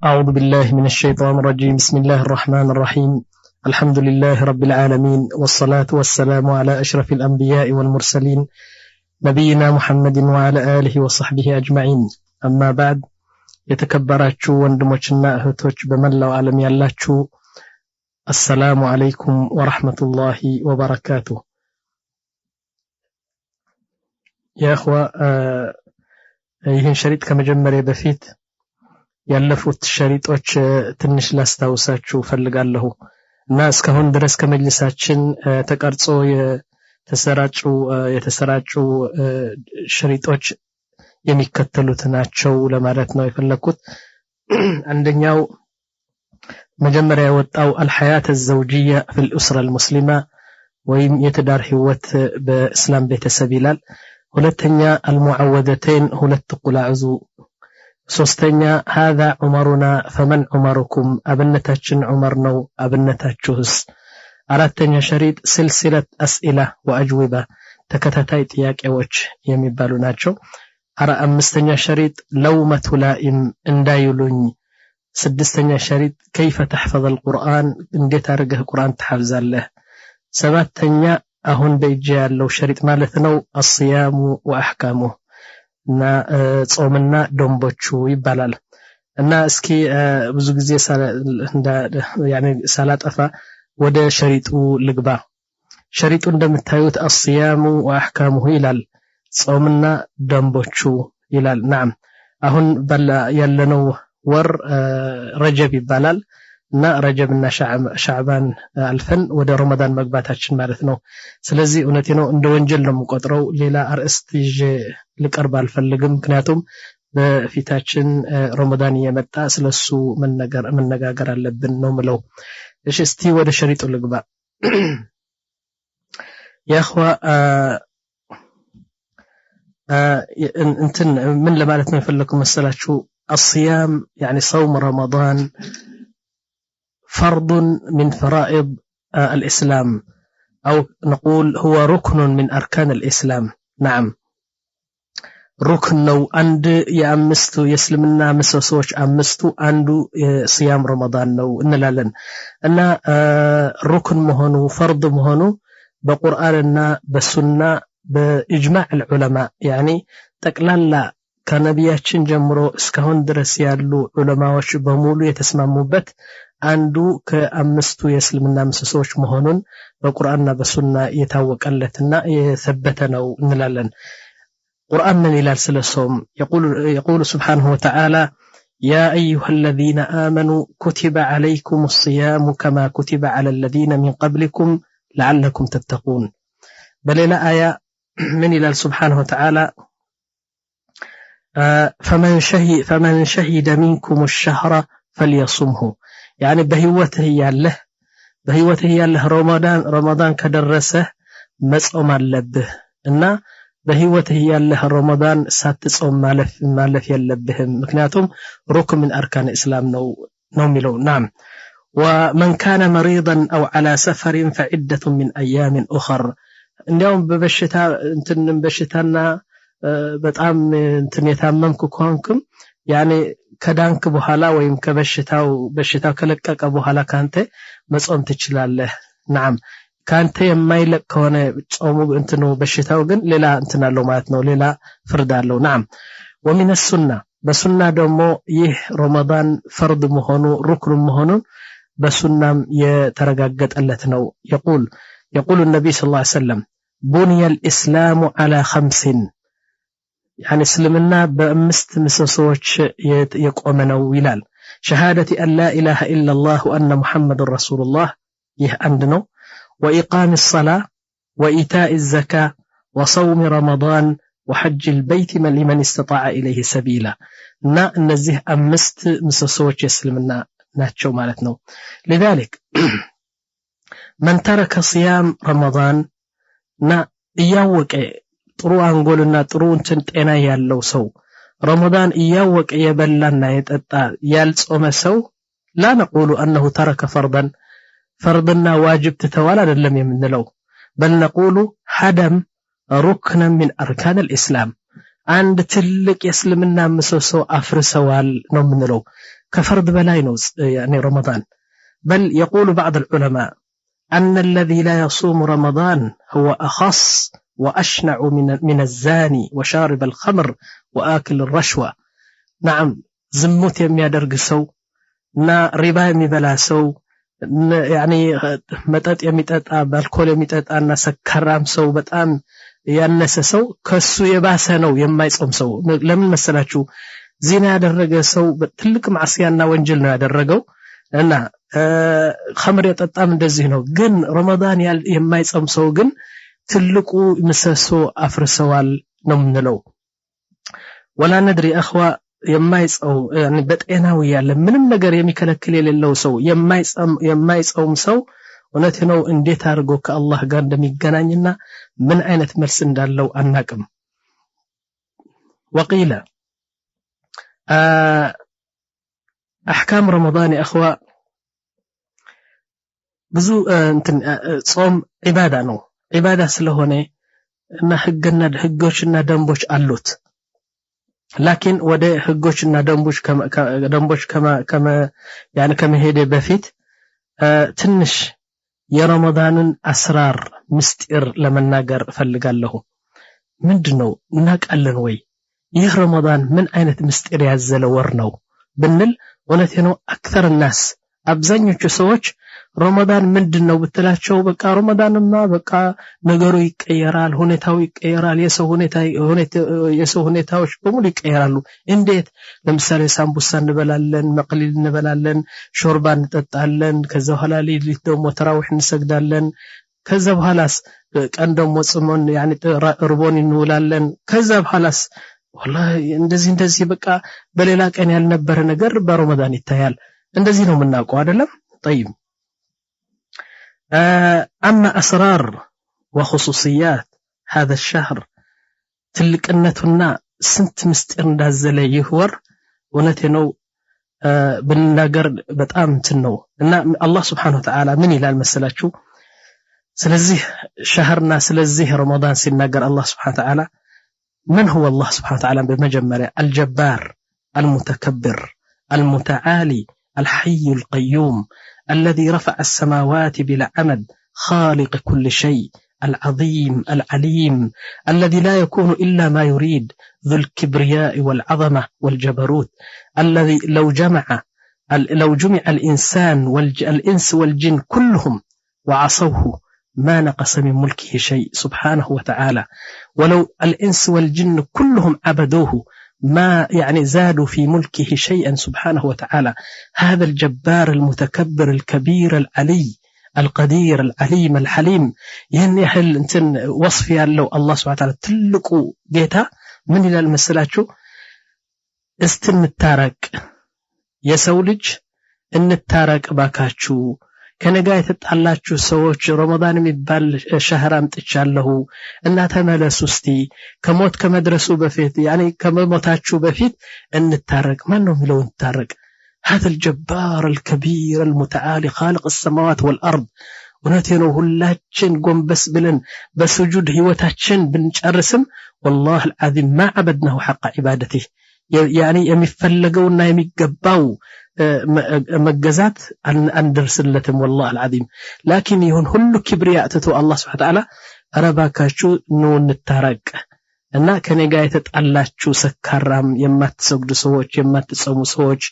أعوذ بالله من الشيطان الرجيم. بسم الله الرحمن الرحيم. الحمد لله رب العالمين، والصلاة والسلام على أشرف الأنبياء والمرسلين نبينا محمد وعلى آله وصحبه أجمعين. أما بعد، يتكبراتشو وندموشنا أهتوش بملا وعلم يالاتشو، السلام عليكم ورحمة الله وبركاته. يا أخوة، ይህን ሸሪጥ ከመጀመሪያ በፊት ያለፉት ሸሪጦች ትንሽ ላስታውሳችሁ ፈልጋለሁ እና እስካሁን ድረስ ከመጅልሳችን ተቀርጾ የተሰራጩ ሸሪጦች የሚከተሉት ናቸው ለማለት ነው የፈለኩት። አንደኛው መጀመሪያ የወጣው الحياة الزوجية في الأسرة المسلمة ወይም የትዳር ህይወት በእስላም ቤተሰብ ይላል። ሁለተኛ المعوذتين ሁለት ቁላዕዙ። ሶስተኛ هذا عمرنا فمن عمركم አብነታችን ዑመር ነው አብነታችሁስ። አራተኛ ሸሪጥ سلسلة أسئلة وأجوبة ተከታታይ ጥያቄዎች የሚባሉ ናቸው። አምስተኛ ሸሪጥ لومة لائم እንዳይሉኝ። ስድስተኛ ሸሪጥ كيف تحفظ القرآن እንዴት አድርገህ ቁርአን ትሐፍዛለህ። ሰባተኛ አሁን በእጅ ያለው ሸሪጥ ማለት ነው الصيام وأحكامه እና ጾምና ደንቦቹ ይባላል። እና እስኪ ብዙ ጊዜ ሳላጠፋ ወደ ሸሪጡ ልግባ። ሸሪጡ እንደምታዩት الصيام وأحكامه ይላል፣ ጾምና ደንቦቹ ይላል። نعم አሁን ያለነው ወር ረጀብ ይባላል እና ረጀብና ሻዕባን አልፈን ወደ ረመዳን መግባታችን ማለት ነው። ስለዚህ እውነቴ ነው እንደ ወንጀል ነው የምቆጥረው። ሌላ አርዕስት ይዤ ልቀርብ አልፈልግም፣ ምክንያቱም በፊታችን ረመዳን እየመጣ ስለሱ መነጋገር አለብን ነው ምለው። እሺ እስቲ ወደ ሸሪጡ ልግባ። ያኸዋ እንትን ምን ለማለት ነው የፈለኩት መሰላችሁ? الصيام يعني صوم رمضان فرض من فرائض الإسلام، أو نقول هو ركن من أركان الإسلام. نعم ركن نو عند يأمستو يسلمنا مسوسوش أمستو عنده صيام رمضان نو نلالن أن ركن مهنو فرض مهنو بقرآننا بسنة بإجماع العلماء، يعني تقلال ከነቢያችን ጀምሮ እስካሁን ድረስ ያሉ ዑለማዎች በሙሉ የተስማሙበት አንዱ ከአምስቱ የእስልምና ምሰሶች መሆኑን በቁርአንና በሱና የታወቀለትና የሰበተ ነው እንላለን። ቁርአን ምን ይላል ስለሶም? يقول سبحانه وتعالى يا أيها الذين آمنوا كتب عليكم الصيام كما كتب على الذين من قبلكم لعلكم تتقون. بلنا آية من إلى سبحانه وتعالى فمن شهد منكم الشهر فليصمه، يعني بهيوته ያለህ ረመዳን ከደረሰህ መጾም አለብህ እና በህይወትህ ያለህ ረመዳን ሳትጾም ማለፍ የለብህም፣ ምክንያቱም ሩክን من أركان الإسلام ነው የሚለው። نعم ومن كان مريضا أو على سفر فعدة من أيام أخر። እንዲያውም በሽታና በጣም እንትን የታመምኩ ከሆንክም ያኔ ከዳንክ በኋላ ወይም በሽታው ከለቀቀ በኋላ ካንተ መጾም ትችላለህ። نعم ካንተ የማይለቅ ከሆነ ጾሙ እንትኑ በሽታው ግን ሌላ እንትን አለው ማለት ነው፣ ሌላ ፍርድ አለው። نعم ومن السنة በሱና ደግሞ ይህ ረመዳን ፈርድ መሆኑ ሩክን መሆኑ በሱናም የተረጋገጠለት ነው። يقول النبي صلى الله عليه وسلم بني الإسلام على 5، يعني اسلمنا بأمست مسوسوش يقومنا ويلال: شهادة أن لا إله إلا الله وأن محمد رسول الله عندنا، وإقام الصلاة، وإيتاء الزكاة، وصوم رمضان، وحج البيت لمن استطاع إليه سبيلا. نزه أمست مسوسوش يسلمنا ناتشو مالتنا. لذلك من ترك صيام رمضان إياوك ጥሩ አንጎልና ጥሩ እንትን ጤና ያለው ሰው ረመዳን እያወቀ የበላና የጠጣ ያልጾመ ሰው لا نقول أنه ترك فرضنا واجب تتوالى አይደለም የምንለው، بل نقول هدم ركنا من أركان الإسلام، አንድ ትልቅ የእስልምና ምሰሶ አፍርሰዋል ነው የምንለው። كفرد بلاينوس يعني رمضان. بل يقول بعض العلماء أن الذي لا يصوم رمضان هو أخص وأشنع من الزاني وشارب الخمر وآكل الرشوة. نعم زموت يميادرق سو نا ربا يميبلا سو يعني متات يميتات بالكول يميتات أنا سكرام سو بتأم ያነሰ ሰው ከሱ የባሰ ነው የማይጾም ሰው። ለምን መሰላችሁ? ዚና ያደረገ ሰው በትልቅ ማዕሲያና ወንጀል ነው ያደረገው እና ኸምር የጠጣም እንደዚህ ነው። ግን ረመዳን የማይጾም ሰው ግን ትልቁ ምሰሶ አፍርሰዋል ነው የምንለው። ወላ ነድሪ አኽዋ የማይጾም يعني በጤናው ያለ ምንም ነገር የሚከለክል የሌለው ሰው የማይጾም ሰው እውነት ነው እንዴት አድርጎ ከአላህ ጋር እንደሚገናኝና ምን አይነት መልስ እንዳለው አናቅም። وقيل احكام رمضان يا اخوه ብዙ እንትን ጾም ዒባዳ ነው። ዒባዳ ስለሆነ እና ህጎችና ደንቦች አሉት። ላኪን ወደ ህጎችና ደንቦች ከመሄደ በፊት ትንሽ የረመዳንን አስራር ምስጢር ለመናገር ፈልጋለሁ። ምንድነው እናቃለን ወይ ይህ ረመዳን ምን አይነት ምስጢር ያዘለ ወር ነው ብንል እውነቴ ነው አክثر الناس አብዛኞቹ ሰዎች ረመዳን ምንድነው ብትላቸው በቃ ረመዳንማ በቃ ነገሩ ይቀየራል፣ ሁኔታው ይቀየራል፣ የሰው ሁኔታዎች በሙሉ ይቀየራሉ። እንዴት? ለምሳሌ ሳምቡሳ እንበላለን፣ መቅሊል እንበላለን፣ ሾርባ እንጠጣለን፣ ከዛ በኋላ ሌሊት ደግሞ ተራዊህ እንሰግዳለን፣ ከዛ በኋላስ ቀን ደግሞ ጾመን ያኒ ርቦን እንውላለን። ከዛ በኋላስ والله እንደዚህ በቃ በሌላ ቀን ያልነበረ ነገር በረመዳን ይታያል። እንደዚህ ነው የምናውቀው አይደለም? طيب اما اسرار وخصوصيات هذا الشهر ትልቅነቱና ስንት ምስጢር እንዳዘለ ይወር እውነቴ ነው ብንናገር በጣም ነው እና አላህ Subhanahu Wa Ta'ala ምን ይላል መሰላችሁ? ስለዚህ ሸህርና ስለዚህ ረመዳን ሲናገር አላህ Subhanahu Wa Ta'ala من هو الله سبحانه وتعالى بمجمرة الجبار المتكبر المتعالي الحي القيوم الذي رفع السماوات بلا عمد خالق كل شيء العظيم العليم الذي لا يكون إلا ما يريد ذو الكبرياء والعظمة والجبروت الذي لو جمع الإنسان والإنس والجن كلهم وعصوه ما نقص من ملكه شيء سبحانه وتعالى ولو الإنس والجن كلهم عبدوه ما يعني زادوا في ملكه شيئا سبحانه وتعالى. هذا الجبار المتكبر الكبير العلي القدير العليم الحليم ينحل انتن وصفي له الله سبحانه وتعالى تلقوا جيتا من إلى المسلاتشو استنتارك يسولج ان التارك باكاتشو ከነጋ የተጣላችሁ ሰዎች ረመዳን የሚባል ሸህር አምጥቻለሁ እና ተመለሱ እስቲ ከሞት ከመድረሱ በፊት يعني ከመሞታችሁ በፊት እንታረቅ። ማን ነው የሚለው እንታረቅ? هذا الجبار الكبير المتعالي خالق السماوات والأرض እውነቴ ነው ሁላችን ጎንበስ ብለን በስጁድ ህይወታችን ብንጨርስም والله العظيم ما عبدناه حق عبادته يعني የሚፈልገውና የሚገባው መገዛት አንደርስለትም والله العظيم لكن يهون ሁሉ ክብሪያ ተቶ አላህ Subhanahu Wa Ta'ala አረባካችሁ ነው እንታረቅ እና ከኔጋ የተጣላችሁ ሰካራም የማትሰግዱ ሰዎች የማትጾሙ ሰዎች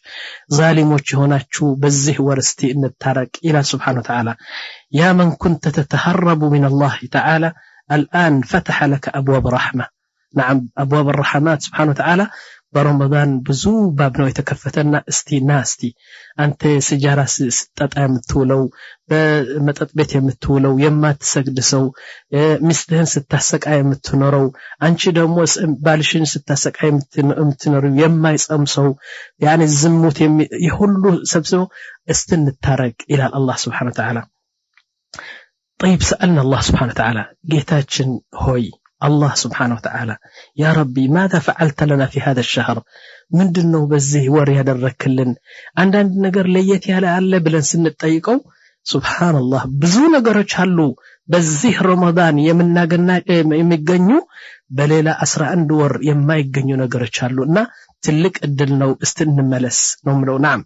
ዛሊሞች ሆናችሁ በዚህ ወርስቲ እንታረቅ ኢላ Subhanahu Wa Ta'ala يا من كنت تتهرب من الله تعالى الآن فتح لك أبواب رحمة. نعم أبواب الرحمات سبحانه وتعالى برمضان ብዙ ባብ ነው የተከፈተና እስቲ ናስቲ አንተ ሲጃራ ስጠጣ የምትውለው በመጠጥ ቤት የምትውለው የማትሰግድ ሰው ሚስትህን ስታሰቃይ የምትኖረው አንቺ ደግሞ ባልሽን ስታሰቃይ የምትኖረው የማይጾም ሰው يعني ዝሙት ይሁሉ ሰብስቦ እስትንታረቅ ይላል አላህ Subhanahu Wa Ta'ala. طيب سألنا الله سبحانه وتعالى ጌታችን ሆይ الله سبحانه وتعالى يا ربي ماذا فعلت لنا في هذا الشهر ምንድነው በዚህ ወር ያደረክልን? አንዳንድ ነገር ለየት ያለ አለ ብለን ስንጠይቀው ሱብሃንአላህ ብዙ ነገሮች አሉ በዚህ ረመዳን የሚገኙ በሌላ 11 ወር የማይገኙ ነገሮች አሉና ትልቅ እድል ነው እስትንመለስ ነው ምለው نعم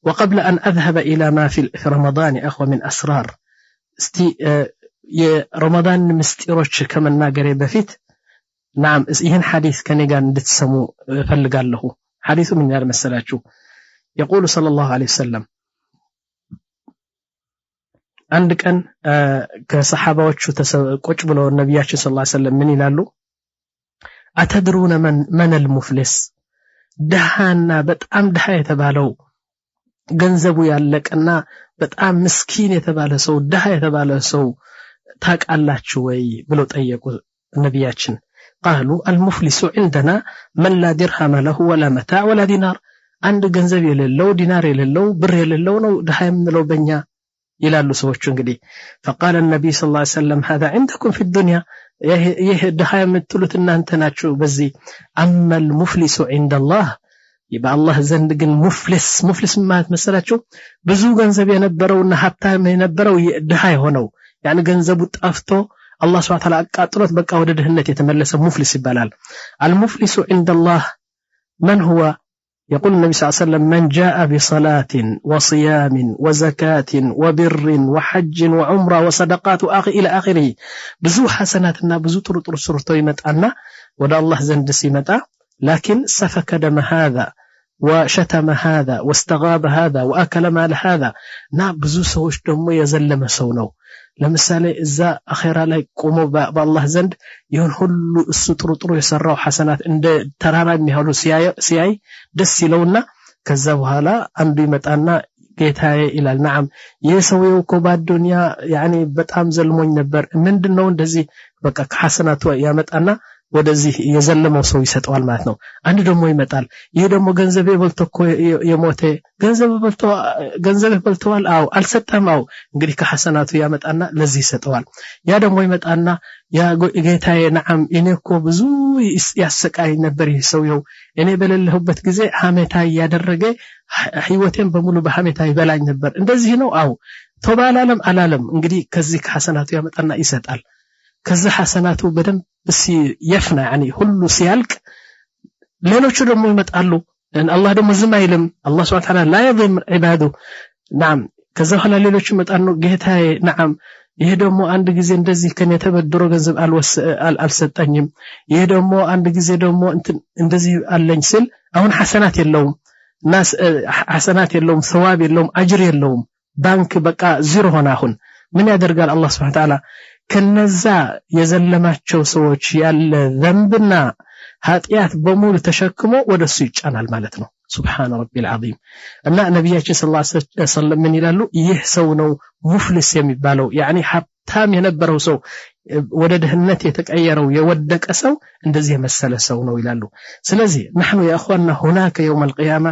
وقبل أن أذهب إلى ما في رمضان أخوة من أسرار استي የረመዳን ምስጢሮች ከመናገሬ በፊት نعم ይህን ሐዲስ ከኔ ጋር እንድትሰሙ ፈልጋለሁ ሐዲሱ ምን ያል መሰላችሁ يقول صلى الله عليه وسلم አንድ ቀን ከሰሃባዎቹ ቁጭ ብለው ነብያችን ሰለላሁ ዐለይሂ ወሰለም ምን ይላሉ አተድሩነ መን المفلس ደሃና በጣም ደሃ የተባለው ገንዘቡ ያለቀና በጣም ምስኪን የተባለ ሰው ደሃ የተባለ ሰው ታቃላችሁ ወይ ብለው ጠየቁ ነብያችን قالوا المفلس عندنا من لا درهم له ولا متاع ولا دينار አንድ ገንዘብ የሌለው ዲናር የሌለው ብር የሌለው ነው ደሃ የምንለው በእኛ ይላሉ ሰዎች እንግዲህ فقال النبي صلى الله عليه وسلم هذا عندكم في الدنيا ይህ ደሃ የምትሉት እናንተ ናችሁ በዚህ اما المفلس عند الله በአላህ ዘንድ ግን ሙፍሊስ ማለት መሰላችሁ ብዙ ገንዘብ የነበረውና ሀብታም የነበረው ደሃ የሆነው ያን ገንዘቡ ጠፍቶ አላህ Subhanahu Wa Ta'ala አቃጥሎት በቃ ወደ ድህነት የተመለሰ ሙፍሊስ ይባላል المفلس عند الله من هو يقول النبي صلى الله عليه وسلم من جاء بصلاة وصيام وزكاة وبر وحج وعمرة وصدقات إلى آخره بزو حسناتنا بزو طرطر سرطو يمتعنا ودا الله زند سيمتا لكن سفك دم هذا وشتم هذا واستغاب هذا وأكل مال هذا بزو سوش دمو يزلم سونو ለምሳሌ እዛ አኺራ ላይ ቆሞ በአላህ ዘንድ ይሁን ሁሉ እሱ ጥሩ የሰራው ሐሰናት እንደ ተራራ የሚያሉ ሲያይ ደስ ይለውና ከዛ በኋላ አንዱ ይመጣና ጌታዬ ይላል نعم የሰውየው እኮ በዱንያ ያኒ በጣም ዘልሞኝ ነበር ምንድነው እንደዚህ በቃ ከሐሰናቱ ያመጣና ወደዚህ የዘለመው ሰው ይሰጠዋል ማለት ነው አንድ ደግሞ ይመጣል ይሄ ደግሞ ገንዘብ በልቶ እኮ የሞተ ገንዘብ በልተዋል አው አልሰጠም አው እንግዲህ ከሐሰናቱ ያመጣና ለዚህ ይሰጠዋል ያ ደግሞ ይመጣና ያ ጌታዬ نعم እኔ እኮ ብዙ ያሰቃይ ነበር ይሄ ሰውየው እኔ በለለሁበት ጊዜ ሐሜታ ያደረገ ህይወቴን በሙሉ በሐሜታ ይበላኝ ነበር እንደዚህ ነው አው ተባላለም አላለም እንግዲህ ከዚህ ከሐሰናቱ ያመጣና ይሰጣል ከዛ ሐሰናቱ በደም ሲየፍና يعني ሁሉ ሲያልቅ ሌሎቹ ደግሞ ይመጣሉ አላህ ደግሞ ዝም አይልም አላህ Subhanahu Wa Ta'ala لا يظلم عباده نعم ከዛ ኋላ ሌሎቹ ይመጣሉ ጌታዬ نعم ይሄ ደግሞ አንድ ጊዜ እንደዚህ ከኔ ተበድሮ ገንዘብ አልሰጠኝም ይሄ ደግሞ አንድ ጊዜ ደግሞ እንደዚህ አለኝ ስል አሁን ሐሰናት የለውም ናስ ሐሰናት የለውም ثواب የለውም አጅር የለውም ባንክ በቃ ዜሮ ሆነ አሁን ምን ያደርጋል አላህ Subhanahu Wa Ta'ala ከነዛ የዘለማቸው ሰዎች ያለ ዘንብና ኃጢያት በሙሉ ተሸክሞ ወደሱ ይጫናል ማለት ነው ሱብሃን ረቢል ዓዚም እና ነብያችን ሰለላሁ ዐለይሂ ወሰለም ምን ይላሉ ይህ ሰው ነው ሙፍሊስ የሚባለው ያኒ ሀብታም የነበረው ሰው ወደ ድህነት የተቀየረው የወደቀ ሰው እንደዚህ የመሰለ ሰው ነው ይላሉ ስለዚህ نحن يا اخواننا هناك يوم القيامه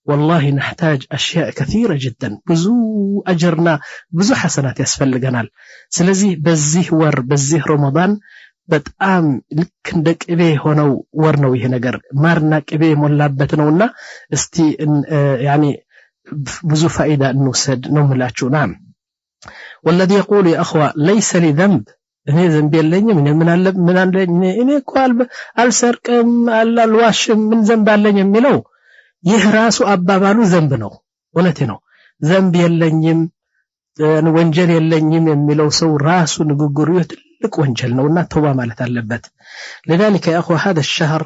والله نحتاج اشياء كثيره جدا بزو اجرنا بزو حسنات يسفلغنال ስለዚህ በዚህ ረመዳን በጣም ልክ እንደ ቅቤ ሆነው ወር ነው ይሄ ነገር ማርና ቅቤ ሞላበት ነውና እስቲ يعني ብዙ فائده እንወስድ ነው ምላችሁ نعم والذي يقول يا اخوه ليس لي ذنب እኔ ዘንብ የለኝም ምን አለኝ እኔ እኮ አልሰርቅም አልዋሽም ምን ዘንብ አለኝ የሚለው ይህ ራሱ አባባሉ ዘንብ ነው ወለቴ ነው ዘንብ የለኝም ወንጀል የለኝም የሚለው ሰው ራሱ ንግግሩ ትልቅ ወንጀል ነውና ተውባ ማለት አለበት لذلك يا اخو هذا الشهر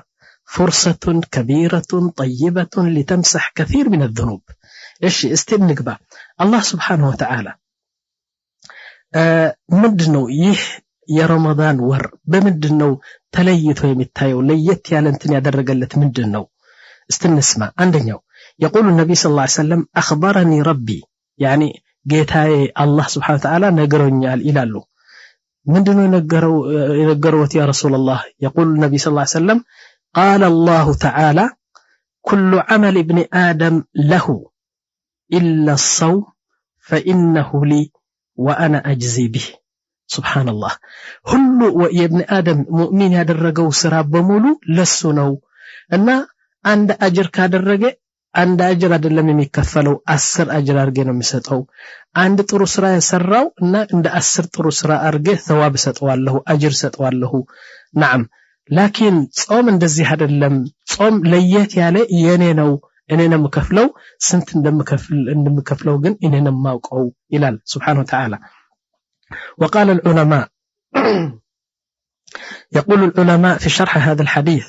فرصة كبيرة طيبة لتمسح كثير من الذنوب ايش استنقبا الله سبحانه وتعالى ምንድነው ይህ የረመዳን ወር በምንድነው ተለይቶ የሚታየው ለየት ያለ እንትን ያደረገለት ምንድነው استنسمع عندنا يقول النبي صلى الله عليه وسلم أخبرني ربي يعني ጌታዬ الله سبحانه وتعالى نغرونيال ይላሉ ምንድነው የነገሩት يا رسول الله يقول النبي صلى الله عليه وسلم قال الله تعالى كل عمل ابن آدم له إلا الصوم فإنه لي وأنا أجزي به سبحان الله ሁሉ የኢብኑ አደም ሙእሚን ያደረገው ስራ በሙሉ ለሱ ነው እና አንድ አጅር ካደረገ አንድ አጅር አይደለም የሚከፈለው 10 አጅር አርገ ነው የሚሰጠው አንድ ጥሩ ስራ የሰራው እና እንደ 10 ጥሩ ስራ አርገ ثواب ሰጠዋለሁ አጅር ሰጠዋለሁ نعم ላኪን ጾም እንደዚህ አይደለም ጾም ለየት ያለ የኔ ነው እኔ ነው የምከፍለው ስንት እንደምከፍለው ግን እኔ ነው የማውቀው ይላል سبحانه وتعالى وقال العلماء يقول العلماء في شرح هذا الحديث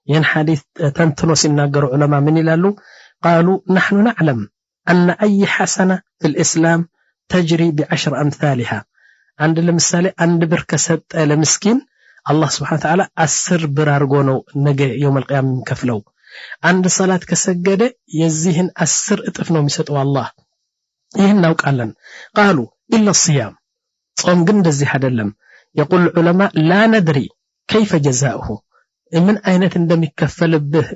ين حديث تنتنو سيناغروا علماء من يلالو قالوا نحن نعلم أن أي حسنة في الإسلام تجري ب10 أمثالها عند المثال عند بركست لمسكين الله سبحانه وتعالى 10 ብር አርጎ ነው ነገ يوم القيامة ከፍለው አንድ ሰላት ከሰገደ የዚህን 10 እጥፍ ነው የሚሰጠው አላህ ይሄን እናውቃለን قالوا إلا الصيام ጾም ግን እንደዚህ አይደለም يقول العلماء لا ندري كيف جزاؤه من አይነት እንደሚከፈልብህ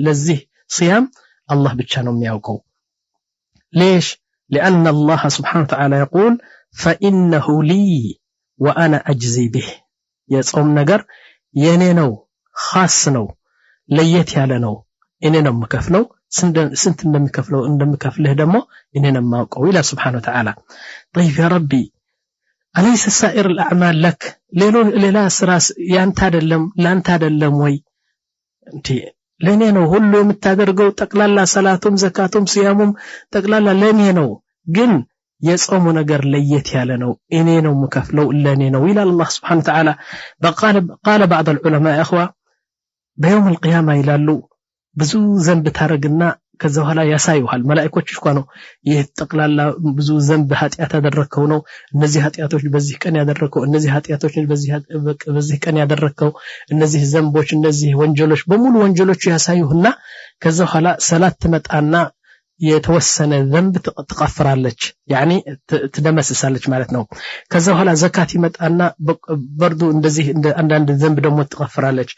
ለዚህ صيام الله ብቻ ነው የሚያውቀው ليش لأن الله سبحانه وتعالى يقول فإنه لي وأنا أجزي به የጾም ነገር የኔ ነው خاص ነው ለየት ያለ ነው እኔ ነው የምከፍለው ስንት እንደምከፍልህ ደግሞ እኔ ነው የማውቀው ይላል سبحانه وتعالى طيب يا ربي أليس سائر الأعمال لك ሌላ ስራስ ያንተ አይደለም ላንተ አይደለም ወይ እንዴ ለኔ ነው ሁሉ የምታደርገው ጠቅላላ ሰላቱም ዘካቱም ሲያሙም ጠቅላላ ለኔ ነው ግን የጾሙ ነገር ለየት ያለ ነው እኔ ነው የምከፍለው ለኔ ነው ይላል الله سبحانه وتعالى قال بعض العلماء اخوه በيوم القيامه ይላሉ ብዙ ዘንብ ታረግና ከዛ በኋላ ያሳዩሃል መላእክቶች እኮ ነው ይሄ ጠቅላላ ብዙ ዘንብ ኃጢያት ያደረከው ነው እነዚህ ኃጢያቶች በዚህ ቀን ያደረከው እነዚህ ኃጢያቶች በዚህ ቀን ያደረከው እነዚህ ዘንቦች እነዚህ ወንጀሎች በሙሉ ወንጀሎች ያሳዩህና ከዛ በኋላ ሰላት ትመጣና የተወሰነ ዘንብ ትቀፍራለች يعني ትደመስሳለች ማለት ነው ከዛ በኋላ ዘካት ይመጣና በርዱ እንደዚህ አንዳንድ ዘንብ ደግሞ ትቀፍራለች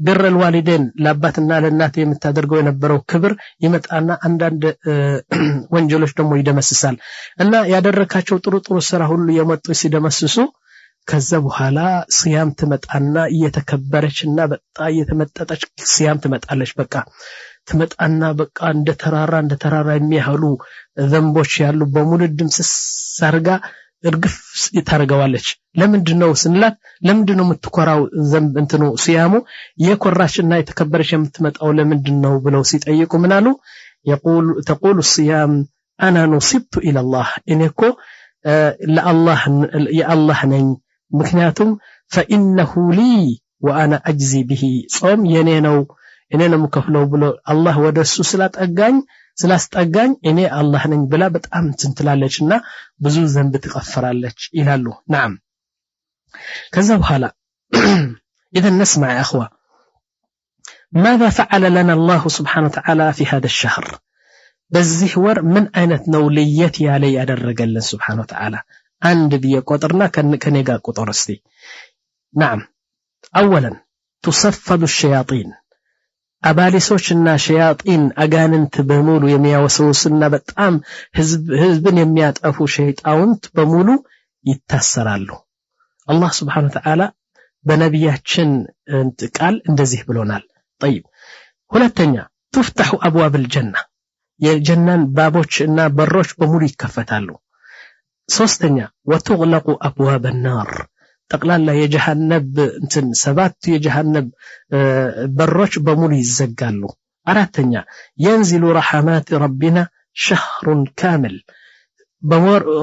ብር الوالدين ለአባትና ለእናት የምታደርገው የነበረው ክብር ይመጣና አንዳንድ ወንጀሎች ደግሞ ይደመስሳል እና ያደረካቸው ጥሩ ስራ ሁሉ የመጡ ሲደመስሱ ከዛ በኋላ ሲያም ትመጣና እየተከበረችና በጣም እየተመጠጠች ሲያም ትመጣለች በቃ ትመጣና በቃ እንደ ተራራ የሚያህሉ ዘንቦች ያሉ በሙሉ ድምጽ ሳርጋ እርግፍ ታረጋዋለች ለምንድነው ስንላት ለምንድነው የምትኮራው ዘንብ እንትኑ ሲያሙ የኮራችና የተከበረች የምትመጣው ለምንድነው ብለው ሲጠይቁ ምናሉ تقول الصيام انا نصبت الى الله انكو لله يا الله ነኝ ምክንያቱም فانه لي وانا اجزي به ጾም የኔ ነው እኔ ነው የምከፍለው ብሎ አላህ ወደሱ ስላስጠጋኝ እኔ አላህ ነኝ ብላ በጣም ትንትላለችና ብዙ ዘንብ ትቀፍራለች ይላሉ نعم ከዛ በኋላ اذا نسمع يا اخوه ماذا فعل لنا الله سبحانه وتعالى في هذا الشهر በዚህ ወር ምን አይነት ነው ለየት ያለ ያደረገልን سبحانه وتعالى አንድ ቢቆጥርና ከኔ ጋር ቁጥር እስቲ نعم اولا تصفد الشياطين አባሊሶችና ሸያጢን አጋንንት በሙሉ የሚያወሰውስና በጣም ህዝብን የሚያጠፉ ሸይጣውንት በሙሉ ይታሰራሉ አላህ Subhanahu Wa Ta'ala በነቢያችን ቃል እንደዚህ ብሎናል طيب ሁለተኛ تفتح ابواب الجنه የጀናን ባቦችና በሮች በሙሉ ይከፈታሉ ሶስተኛ وتغلق ابواب النار ጠቅላላ የጀሃነም እንትን ሰባት የጀሃነም በሮች በሙሉ ይዘጋሉ አራተኛ ينزل رحمات ربنا شهر كامل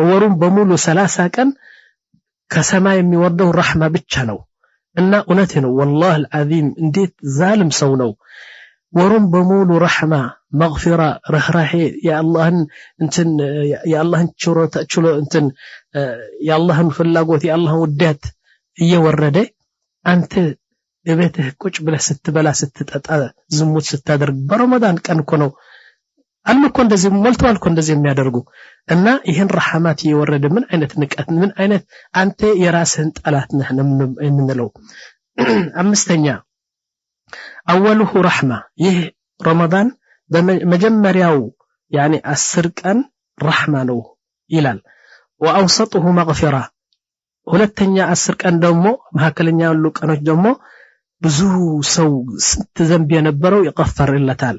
ወሩን በሙሉ 30 ቀን ከሰማይ የሚወርደው ረህማ ብቻ ነው እና እውነቴ ነው والله العظيم እንዴት ዛልም ሰው ነው ወሩን በሙሉ ረህማ مغفرة رحራሄ ያአላህን እንትን ያአላህን ችሎ እንትን ያአላህን ፍላጎት ያአላህን ውደት እየወረደ አንተ በቤትህ ቁጭ ብለህ ስትበላ ስትጠጣ ዝሙት ስታደርግ በረመዳን ቀን እኮ ነው አልኩ እንደዚህ ሞልቷል እኮ እንደዚህ የሚያደርጉ እና ይሄን ረህማት እየወረደ ምን አይነት ንቀት ምን አይነት አንተ የራስህን ጠላት ነህ የምንለው አምስተኛ اولሁ ረህማ ይህ ረመዳን በመጀመሪያው يعني 10 ቀን ረህማ ነው ይላል واوسطه مغفرة ሁለተኛ 10 ቀን ደግሞ መሐከለኛ ያሉ ቀኖች ደግሞ ብዙ ሰው ስንት ዘንብ የነበረው ይቀፈርለታል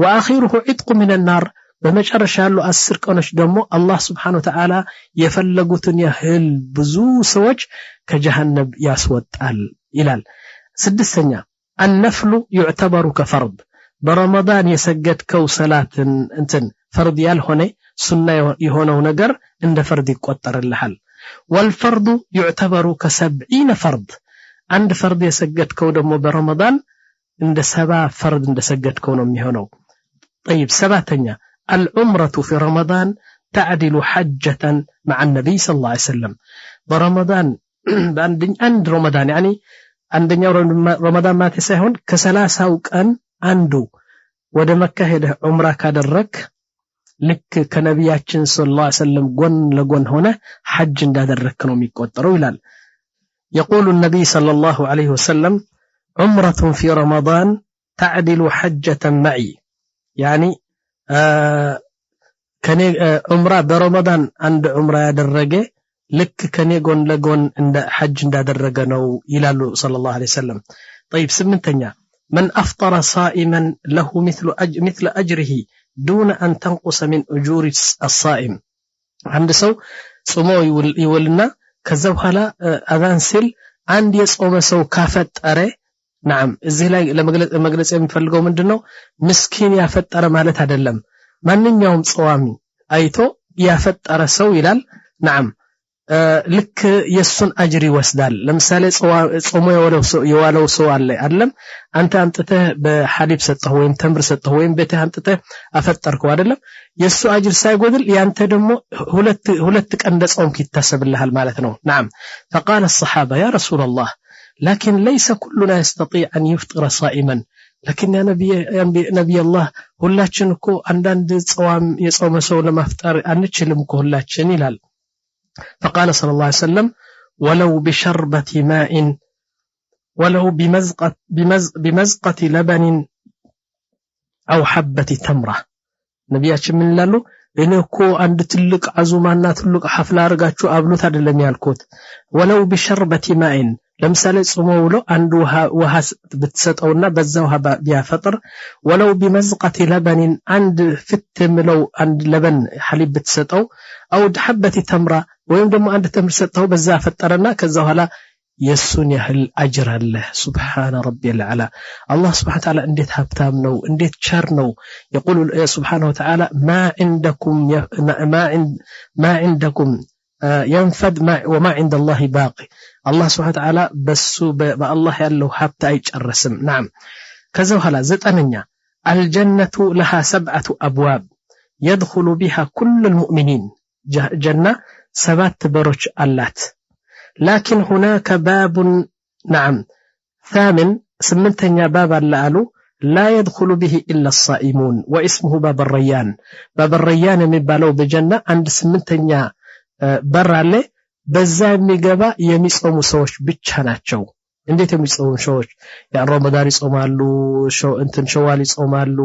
واخره عتق من النار በመጨረሻ ያሉ 10 ቀኖች ደግሞ አላህ Subhanahu Wa Ta'ala የፈለጉትን ያህል ብዙ ሰዎች ከጀሃነም ያስወጣል ይላል ስድስተኛ النفل يعتبر كفرض برمضان የሰገድከው ሰላትን እንትን ፈርድ ያልሆነ ሱና የሆነው ነገር እንደ ፈርድ ይቆጠርልሃል والفرض يعتبر ك70 فرض አንድ ፈርድ የሰገድከው ደግሞ በረመዳን እንደ 70 ፈርድ እንደሰገድከው ነው የሚሆነው طيب ሰባተኛ العمرة في رمضان تعدل حجة مع النبي صلى الله عليه وسلم برمضان عند رمضان يعني عندنا رمضان ما تساهون كسلاسة وكان عنده ወደ መካ ሄደ ዑምራ ካደረክ ልክ ከነቢያችን ሰለላሁ ዐለይሂ ወሰለም ጎን ለጎን ሆነ ሐጅ እንዳደረክ ነው የሚቆጠረው ይላል يقول النبي صلى الله عليه وسلم عمرة في رمضان تعدل حجة معي يعني ከኔ ዑምራ በረመዳን አንድ ዑምራ ያደረገ ልክ ከኔ ጎን ለጎን እንደ ሐጅ እንዳደረገ ነው ይላሉ ሰለላሁ ዐለይሂ ወሰለም طيب ስምንተኛ من أفطر صائما له مثل أجره دون أن تنقص من أجور الصائم عند سو صومو يولنا كذا بحالا أذان سيل عند يصوم سو كافت أري نعم إزاي لما جلس يفلقوا من دنو مسكين يافت أرى مالت هدلم من يوم صوامي أيتو يافت أرى سو يلال نعم ልክ የሱን አጅር ይወስዳል ለምሳሌ ጾሞ የዋለው ሰው አለ አይደለም አንተ አንተተህ በሐሊብ ሰጠው ወይም ተምር ሰጠው ወይም ቤተ አንተተህ አፈጠርከው አይደለም የሱ አጅር ሳይጎድል ያንተ ደግሞ ሁለት ቀን እንደጾምክ ይታሰብልሃል ማለት ነው نعم فقال الصحابه يا رسول الله لكن ليس كلنا يستطيع ان يفطر صائما لكن يا نبي الله ሁላችን እኮ አንዳንድ የጾመ ሰው ለማፍጠር አንችልም እኮ ሁላችን ይላል فقال صلى الله عليه وسلم ولو بشربة ماء ولو بمزقة لبن أو حبة تمرة نبياتش من لالو إنكو عند تلك عزومانا تلك حفلة رقاتشو أبلو تدلم يالكوت ولو بشربة ماء لمثال صمولو عنده وها بتسطونا بزاوها بها فطر ولو بمزقة لبن عند فتملو عند لبن حليب بتسطو أو حبة تمرة ወይም ደግሞ አንድ ተምር ሰጠው በዛ ፈጠረና ከዛ በኋላ የሱን ያህል አጅር አለ ሱብሃን ረቢል አላ አላህ ሱብሃነ ወተዓላ እንዴት ሀብታም ነው እንዴት ቸር ነው يقول سبحانه وتعالى ما عندكم ينفد وما عند الله باقي الله سبحانه وتعالى በሱ በአላህ ያለው ሀብት አይጨርስም نعم ከዛ በኋላ ዘጠነኛ الجنة لها 7 أبواب يدخل بها كل المؤمنين جنة 7 بروج اللات لكن هناك باب نعم ثامن سمنتنيا باب اللالو لا يدخل به إلا الصائمون واسمه باب الريان باب الريان يمبالو بجنة عند سمنتنيا برالي بزا ميغبا يميصومو سوش ብቻ ናቸው እንዴት የሚጾሙ ሰዎች ያን ረመዳን ይጾማሉ እንትን ሸዋል ይጾማሉ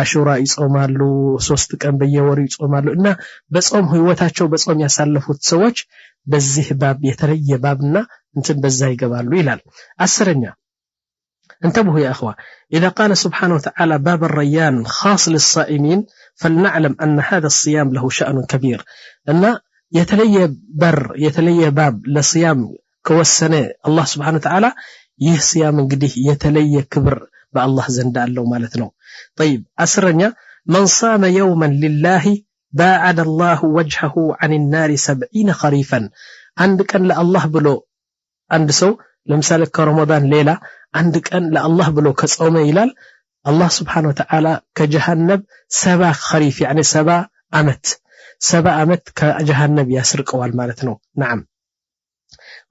አሹራ ይጾማሉ 3 ቀን በየወሩ ይጾማሉ እና በጾም ህይወታቸው በጾም ያሳለፉት ሰዎች በዚህ ባብ የተለየ ባብና እንትን በዛ ይገባሉ ይላል አስረኛ انتبهوا يا اخوه اذا قال سبحانه وتعالى باب الريان خاص للصائمين فلنعلم ان هذا الصيام له شأن كبير ان የተለየ ባብ ለصيام ከወሰነ አላህ Subhanahu Wa Ta'ala ይህ ሲያም እንግዲህ የተለየ ክብር በአላህ ዘንድ አለው ማለት ነው طيب አስረኛ من صام يوما لله باعد الله وجهه عن النار 70 خريفا አንድ ቀን ለአላህ ብሎ አንድ ሰው ለምሳሌ ከረመዳን ሌላ አንድ ቀን ለአላህ ብሎ ከጾመ ይላል አላህ Subhanahu Wa Ta'ala ከጀሃነም 7 خريف يعني 7 ዓመት ከጀሃነም ያስርቀዋል ማለት ነው نعم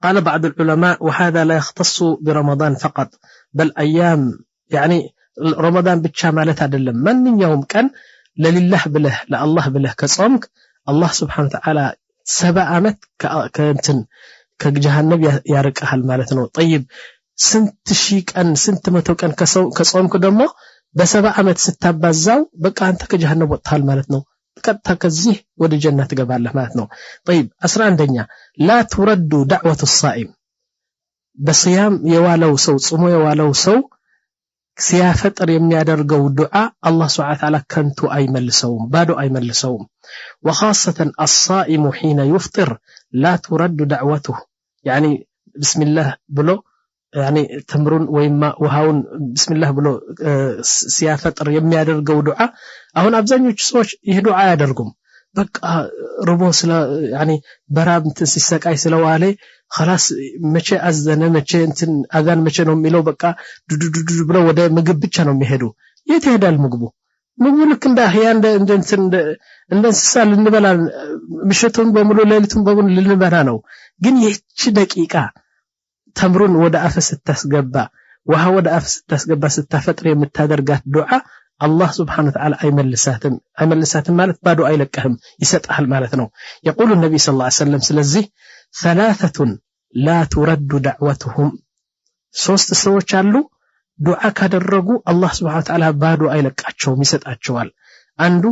قال بعض العلماء وهذا لا يختص برمضان فقط بل أيام يعني رمضان ብቻ ማለት አይደለም ማንኛውም ቀን ለሊላህ ብለህ ለአላህ ብለህ ከጾምክ አላህ Subhanahu Wa Ta'ala 7 ዓመት ከእንትን ከጀሃነም ያርቀሃል ማለት ነው طيب ስንት ሺህ ቀን ስንት መቶ ቀን ከጾምክ ደግሞ በ7 ዓመት ስታባዛው በቃ አንተ ከጀሃነም ወጥተሃል ማለት ነው ቀጥታ ከዚህ ወደ ጀነት ትገባለህ ማለት ነው طيب 11ኛ لا ترد دعوة الصائم በصيام የዋለው ሰው ጾሞ የዋለው ሰው ሲያፈጥር የሚያደርገው ዱዓ አላህ Subhanahu Wa Ta'ala ከንቱ አይመልሰውም ባዶ አይመልሰውም وخاصة الصائم حين يفطر لا ترد دعوته يعني بسم الله ብሎ ያኒ ተምሩን ወይም ውሃውን ቢስሚላህ ብሎ ሲያፈጥር የሚያደርገው ዱዓ አሁን አብዛኞቹ ሰዎች ይሄ ዱዓ ያደርጉም በቃ ርቦ ስለ ያኒ በራብ እንትን ሲሰቃይ ስለዋለ خلاص መቼ አዘነ መቼ እንትን አዛን መቼ ነው የሚለው በቃ ዱዱዱ ብሎ ወደ ምግብ ብቻ ነው የሚሄዱ የት ይሄዳል ምግቡ ልክ እንደ አህያ እንደ እንስሳ ልንበላ ምሽቱን በሙሉ ሌሊቱን በሙሉ ልንበላ ነው ግን ይህች ደቂቃ ተምሩን ወደ አፍ ስታስገባ ውሃ ወደ አፍ ስታስገባ ስታፈጥር የምታደርጋት ዱዓ አላህ Subhanahu Wa Ta'ala አይመልሳትም ማለት ባዶ አይለቀህም ይሰጣል ማለት ነው يقول النبي صلى الله عليه وسلم ስለዚህ ثلاثه لا ترد دعوتهم ሶስት ሰዎች አሉ ዱዓ ካደረጉ አላህ Subhanahu Wa Ta'ala ባዶ አይለቃቸውም ይሰጣቸዋል አንዱ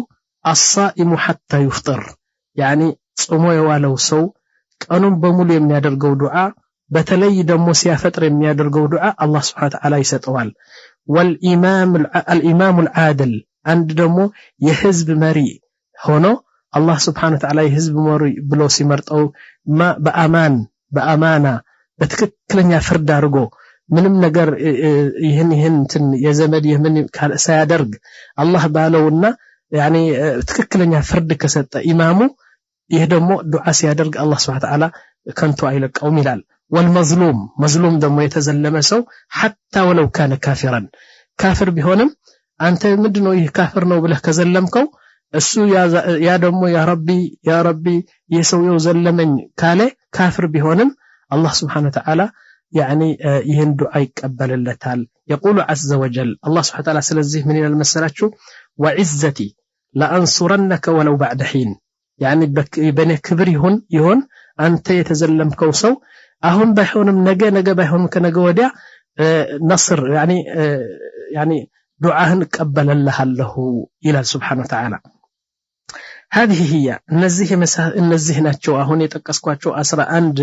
الصائم حتى يفطر يعني ጾሞ የዋለው ሰው ቀኑን በሙሉ የሚያደርገው ዱዓ በተለይ ደግሞ ሲያፈጥር የሚያደርገው ዱዓ አላህ Subhanahu Wa Ta'ala ይሰጠዋል والامام العادل አንድ ደግሞ የህዝብ መሪ ሆኖ አላህ Subhanahu Wa Ta'ala የህዝብ መሪ ብሎ ሲመርጠው በአማና በትክክለኛ ፍርድ አድርጎ ምንም ነገር ይሄን እንትን የዘመድ የምን ሳያደርግ አላህ ባለውና يعني ትክክለኛ ፍርድ ከሰጠ ኢማሙ ይሄ ደግሞ ዱዓ ሲያደርግ አላህ Subhanahu Wa Ta'ala ከንቱ አይለቀውም ይላል والمظلوم مظلوم ደግሞ የተዘለመ ሰው حتى ولو كان كافرا ካፍር ቢሆንም አንተ ምንድነው ይሄ ካፍር ነው ብለህ ከዘለምከው እሱ ያ ደግሞ ያ ረቢ የሰውየው ዘለመኝ ካለ ካፍር ቢሆንም አላህ Subhanahu Wa Ta'ala يعني ይሄን ዱዓ ይቀበልለታል يقول عز وجل الله سبحانه وتعالى ስለዚህ ምን ይላል መሰላችሁ وعزتي لانصرنك ولو بعد حين يعني በኔ ክብር ይሁን አንተ የተዘለምከው ሰው አሁን ባይሆንም ነገ ባይሆንም ከነገ ወዲያ نصر يعني دعاءን ቀበለልሃለሁ ይላል Subhanahu Wa Ta'ala هذه هي እነዚህ ናቸው አሁን የጠቀስኳቸው 11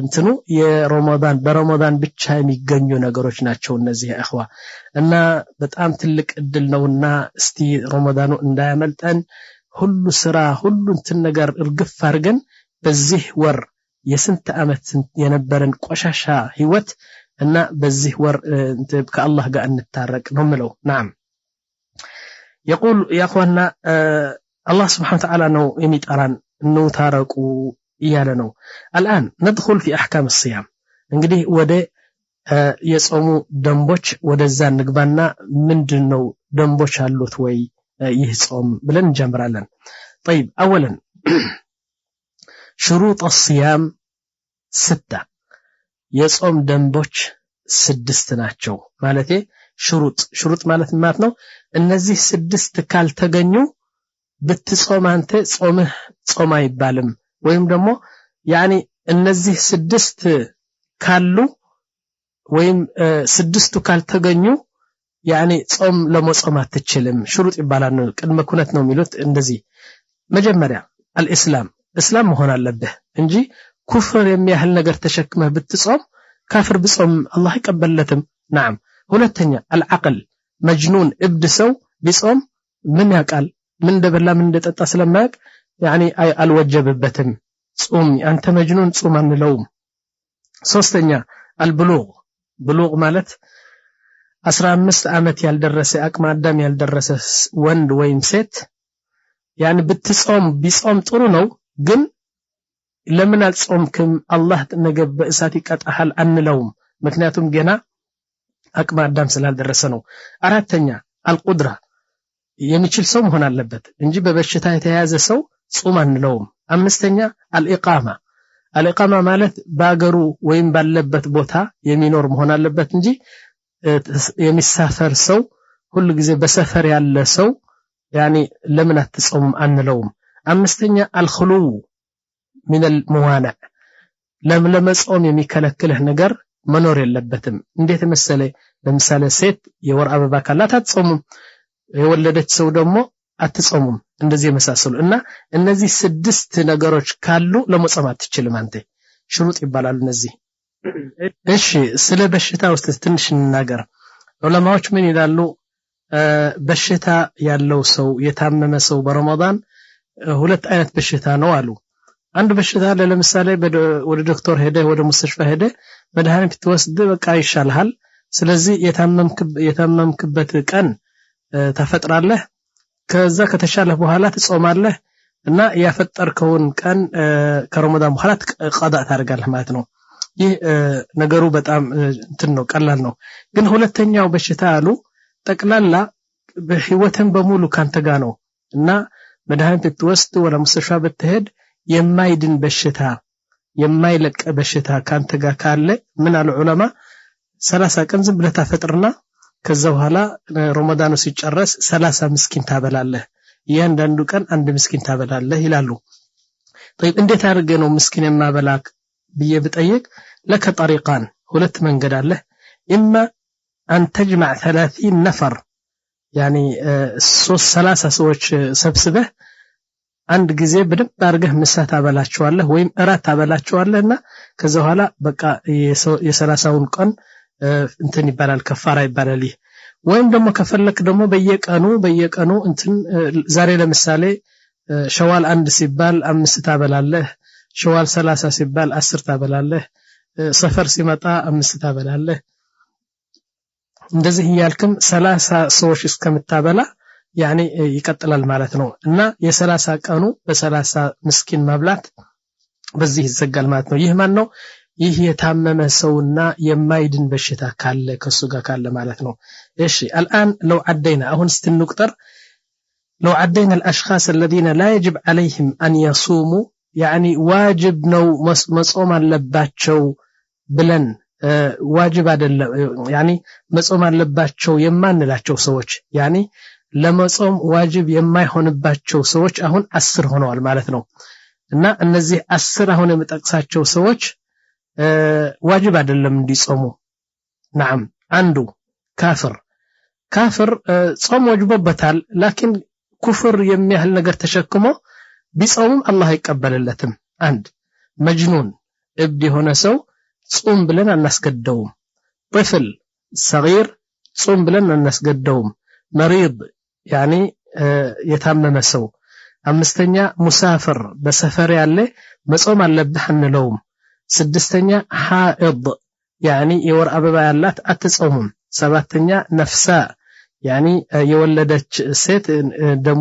እንትኑ የረመዳን በረመዳን ብቻ የሚገኙ ነገሮች ናቸው እነዚህ አኽዋ እና በጣም ትልቅ እድል ነውና እስቲ ረመዳኑ እንዳያመልጠን ሁሉ ስራ ሁሉ እንትን ነገር እርግፍ አድርገን በዚህ ወር የስንት አመት የነበረን ቆሻሻ ህይወት እና በዚህ ወር ከአላህ ጋር እንታረቅ ነው ምለው نعم يقول يا اخوانا الله سبحانه وتعالى ነው የሚጠራን ነው ታረቁ ይያለ ነው الان ندخل في احكام الصيام እንግዲህ ወደ የጾሙ ደንቦች ወደዛ እንግባና ምንድነው ደንቦች አሉት ወይ ይህ ጾም ብለን እንጀምራለን طيب اولا شروط الصيام 6 የጾም ደንቦች 6 ናቸው ማለቴ ሽሩጥ ማለት ነው እነዚህ 6 ካልተገኙ ብትጾም አንተ ጾም አይባልም ወይም ደግሞ ያኒ እነዚህ 6 ካሉ ወይም 6ቱ ካልተገኙ ያኒ ጾም ለመጾም አትችልም ሽሩጥ ይባላል ቅድመ ኩነት ነው የሚሉት እንደዚህ መጀመሪያ እስላም መሆን አለበት እንጂ ኩፍር የሚያህል ነገር ተሸክመህ ብትጾም ካፍር ብጾም አላህ ይቀበልለትም نعم ሁለተኛ العقل مجنون ابد ሰው ቢጾም ምን ያቃል ምን እንደበላ ምን እንደጠጣ ስለማያቅ يعني አልወጀበበትም ጾም አንተ መጅኑን ጾም አንለውም ሶስተኛ البلوغ ማለት 15 አመት ያልደረሰ አቅመ አዳም ያልደረሰ ወንድ ወይም ሴት يعني ቢጾም ጥሩ ነው ግን ለምን አልጾምክም አላህ ነገ በእሳት ይቀጣሃል አንለውም ምክንያቱም ገና አቅመ አዳም ስላልደረሰ ነው አራተኛ القدرة የሚችል ሰው መሆን አለበት እንጂ በበሽታ የተያዘ ሰው ጾም አንለውም አምስተኛ الإقامة ማለት ባገሩ ወይም ባለበት ቦታ የሚኖር መሆን አለበት እንጂ የሚሳፈር ሰው ሁሉ ጊዜ በሰፈር ያለ ሰው يعني ለምን አትጾም አንለውም አምስተኛ الخلو من الموانع ለመጾም የሚከለክልህ ነገር መኖር የለበትም እንዴት መሰለ ለምሳሌ ሴት የወር አበባ ካላት አትጾምም የወለደች ሰው ደግሞ አትጾምም እንደዚህ መሳሰሉ እና እነዚህ 6 ነገሮች ካሉ ለመጾም አትችልም አንተ ሽሩጥ ይባላል እነዚህ እሺ ስለ በሽታ ውስጥ ትንሽ እንናገር ዑለማዎች ምን ይላሉ በሽታ ያለው ሰው የታመመ ሰው በረመዳን ሁለት አይነት በሽታ ነው አሉ አንድ በሽታ አለ ለምሳሌ ወደ ዶክተር ሄደ ወደ ሙስተሽፋ ሄደ መድኃኒት ትወስድ በቃ ይሻልሃል ስለዚህ የታመምክበት ቀን ተፈጥራለህ ከዛ ከተሻለ በኋላ ትጾማለህ እና ያፈጠርከውን ቀን ከረመዳን በኋላ ቀዳ ታደርጋለህ ማለት ነው ይህ ነገሩ በጣም እንትን ነው ቀላል ነው ግን ሁለተኛው በሽታ አሉ ጠቅላላ በህይወትን በሙሉ ካንተ ጋር ነው እና መድኃኒት ትወስድ ወደ ሙስተሽፋ ብትሄድ የማይድን በሽታ የማይለቅ በሽታ ካንተ ጋር ካለ ምን አሉ ዑለማ 30 ቀን ዝም ብለህ ታፈጥርና ከዛ በኋላ ረመዳኑ ሲጨረስ 30 ምስኪን ታበላለህ እያንዳንዱ ቀን አንድ ምስኪን ታበላለህ ይላሉ طيب እንዴት አድርገ ነው ምስኪን የማበላክ ብዬ ብጠይቅ ለከ طريقان ሁለት መንገድ አለ اما ان تجمع 30 نفر يعني 30 ሰዎች ሰብስበህ አንድ ጊዜ በደንብ አድርገህ ምሳ ታበላቸዋለህ ወይም እራት ታበላቸዋለህና ከዛ በኋላ በቃ የ30ውን ቀን እንትን ይባላል ከፋራ ይባላል ወይም ደግሞ ከፈለክ ደግሞ በየቀኑ እንትን ዛሬ ለምሳሌ ሸዋል 1 ሲባል 5 ታበላለህ ሸዋል 30 ሲባል 10 ታበላለህ ሰፈር ሲመጣ 5 ታበላለህ እንደዚህ ያልክም 30 ሰዎች እስከምታበላ يعني ይቀጥላል ማለት ነው እና የ30 ቀኑ በ30 ምስኪን መብላት በዚህ ይዘጋል ማለት ነው ይህ ማን ነው ይህ የታመመ ሰውና የማይድን በሽታ ካለ ከሱ ጋር ካለ ማለት ነው እሺ الان لو عدينا አሁን ስትንቁጠር لو عدينا الاشخاص الذين لا يجب عليهم ان يصوموا يعني واجب ነው መጾም አለባቸው ብለን واجب አይደለም يعني መጾም አለባቸው የማንላቸው ሰዎች يعني ለመጾም ዋጅብ የማይሆንባቸው ሰዎች አሁን 10 ሆነዋል ማለት ነው እና እነዚህ 10 አሁን የምጠቅሳቸው ሰዎች ዋጅብ አይደለም እንዲጾሙ نعم አንዱ ካፍር ጾም ወጅቦበታል ላኪን ኩፍር የሚያህል ነገር ተሸክሞ ቢጾምም አላህ አይቀበልለትም አንድ መጅኑን እብድ የሆነ ሰው ጾም ብለን አናስገደውም طفل صغير ጾም ብለን አናስገደውም مريض يعني የታመመ ሰው አምስተኛ ሙሳፍር በሰፈር ያለ መጾም አለብህ እንለውም ስድስተኛ حائض يعني የወር አበባ ያላት አትጾምም ሰባተኛ ነፍሳ يعني የወለደች ሴት ደሙ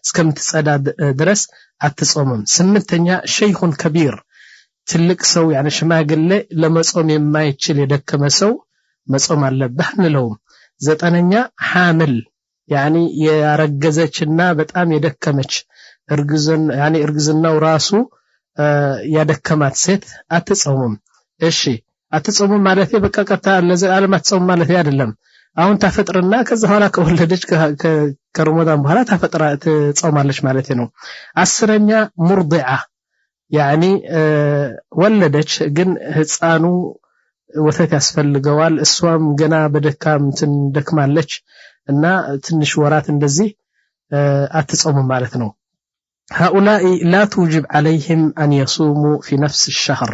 እስከምትጸዳ ድረስ አትጾምም ስምንተኛ ሸይኹን ከቢር ትልቅ ሰው يعني ሽማግሌ ለመጾም የማይችል የደከመ ሰው መጾም አለብህ እንለውም ዘጠነኛ حامل يعني ያረገዘችና በጣም የደከመች እርግዝናው ራሱ ያደከማት ሴት አትጾምም እሺ አትጾምም ማለት በቃ ቀጣ ለዘላለም አትጾም ማለት አይደለም አሁን ታፈጥርና ከዛ ኋላ ከወለደች ከረመዳን በኋላ ታፈጥራ ትጾማለች ማለት ነው አስረኛ ሙርዲዓ يعني ወለደች ግን ህፃኑ ወተት ያስፈልገዋል እሷም ገና በደካም ደክማለች እና ትንሽ ወራት እንደዚህ አትጾም ማለት ነው هؤلاء لا توجب عليهم أن يصوموا في نفس الشهر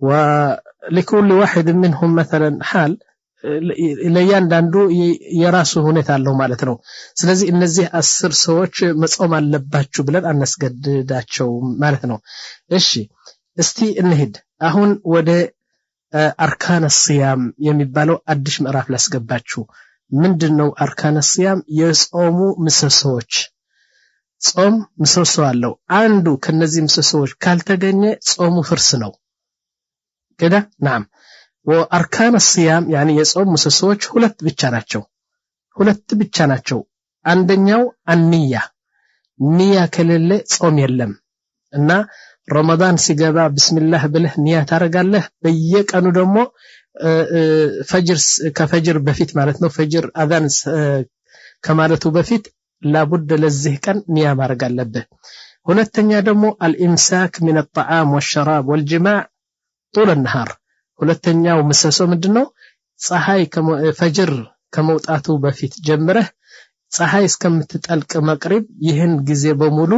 ولكل واحد منهم مثلا حال ለያንዳንዱ የራሱ ሁኔታ አለው ማለት ነው ስለዚህ እነዚህ 10 ሰዎች መጾም አለባችሁ ብለን አናስገድዳቸው ማለት ነው እሺ እስቲ እንሂድ አሁን ወደ አርካን الصيام የሚባለው አዲስ ምዕራፍ ላስገባችሁ ምንድነው አርካን الصيام የጾሙ ምሰሶች ጾም ምሰሶ አለው አንዱ ከነዚህ ምሰሶች ካልተገኘ ጾሙ ፍርስ ነው كده نعم واركان الصيام يعني የጾም ምሰሶች ሁለት ብቻ ናቸው አንደኛው አንያ ንያ ከሌለ ጾም የለም እና ረመዳን ሲገባ ቢስሚላህ ብለህ ንያ ታረጋለህ በየቀኑ ደግሞ ከፈጅር በፊት ማለት ነው ፈጅር አዛን ከማለቱ በፊት لابد ለዚህ ቀን ንያ ማድረግ አለብህ ሁለተኛ ደግሞ الامساك من الطعام والشراب والجماع طول النهار ሁለተኛው ምሰሶ ምንድነው ፀሐይ ፈጅር ከመውጣቱ በፊት ጀምረህ ፀሐይ እስከምትጠልቅ መቅሪብ ይህን ጊዜ በሙሉ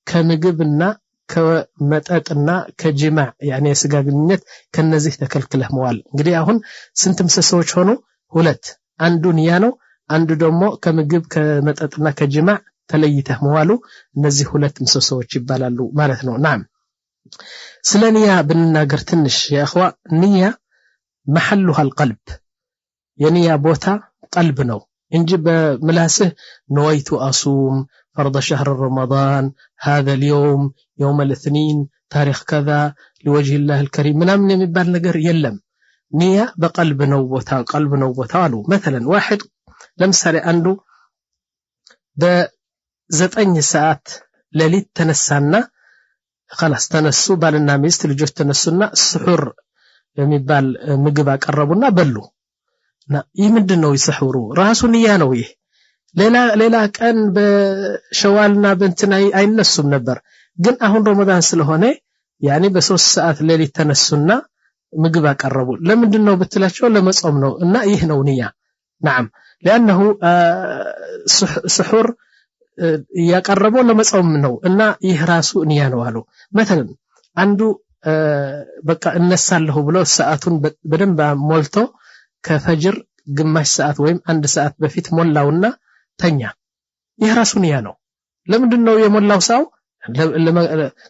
ከምግብና ከመጠጥና ከጅማዕ يعني የስጋ ግንኙነት ከነዚህ ተከልክለህ መዋል እንግዲህ አሁን ስንት ምሰሶች ሆኑ ሁለት አንዱ ንያ ነው አንዱ ደግሞ ከምግብ ከመጠጥና ከጅማዕ ተለይተህ መዋሉ እነዚህ ሁለት ምሰሶዎች ይባላሉ ማለት ነው ናም ስለ ንያ ብንናገር ትንሽ ያ اخዋ ንያ محلها القلب የንያ ቦታ قلب ነው እንጂ በምላስህ نويت اصوم فرض شهر رمضان هذا اليوم يوم الاثنين تاريخ كذا لوجه الله الكريم ምናምን የሚባል ነገር የለም ንያ በقلب ነው ቦታ قلب ነው ቦታ አሉ مثلا واحد ለምሳሌ አንዱ በ9 ሰዓት ሌሊት ተነሳና خلاص ተነሱ ባልና ሚስት ልጆች ተነሱና ስሑር የሚባል ምግብ አቀረቡና በሉ እና ይህ ምንድነው ይስሑሩ ራሱ ንያ ነው ይህ ሌላ ቀን በሸዋልና በእንትናይ አይነሱም ነበር ግን አሁን ረመዳን ስለሆነ ያኒ በ3 ሰዓት ሌሊት ተነሱና ምግብ አቀረቡ ለምንድነው ብትላቸው ለመጾም ነው እና ይህ ነው ንያ نعم لانه سحور ያቀረበው ለመጾም ነው እና ይህ ራሱ ንያ ነው አሉ مثلا አንዱ በቃ እነሳለሁ ብሎ ሰዓቱን በደንብ ሞልቶ ከፈጅር ግማሽ ሰዓት ወይም 1 ሰዓት በፊት ሞላውና ተኛ ይህ ራሱ ንያ ነው ለምንድነው የሞላው ሰው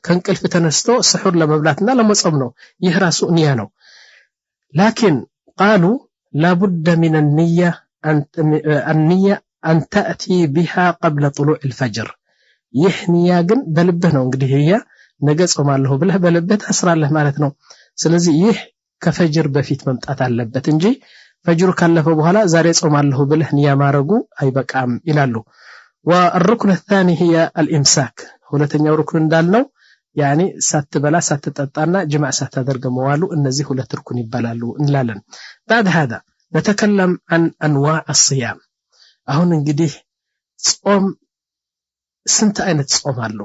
ከንቅልፍ ተነስቶ ስሑር ለመብላትና ለመጾም ነው ይህ ራሱ ንያ ነው لكن قالوا لا بد من النية أن تأتي بها قبل طلوع الفجر ይህ ንያ ግን በልብህ ነው እንግዲህ ይያ ነገ ጾማለሁ ብለህ በልብህ ታስራለህ ማለት ነው ስለዚህ ይህ ከፈጅር በፊት መምጣት አለበት እንጂ ፈጅሩ ካለፈ በኋላ ዛሬ ጾማለሁ ብለህ ንያ ማረጉ አይበቃም ይላሉ والركن الثاني هي الامساك ሁለተኛው ሩክን እንዳልነው يعني ሳትበላ ሳትጠጣና ጅማዕ ሳታደርግ መዋሉ እነዚህ ሁለት ሩክን ይባላሉ እንላለን بعد هذا نتكلم عن انواع الصيام አሁን እንግዲህ ጾም ስንት አይነት ጾም አሉ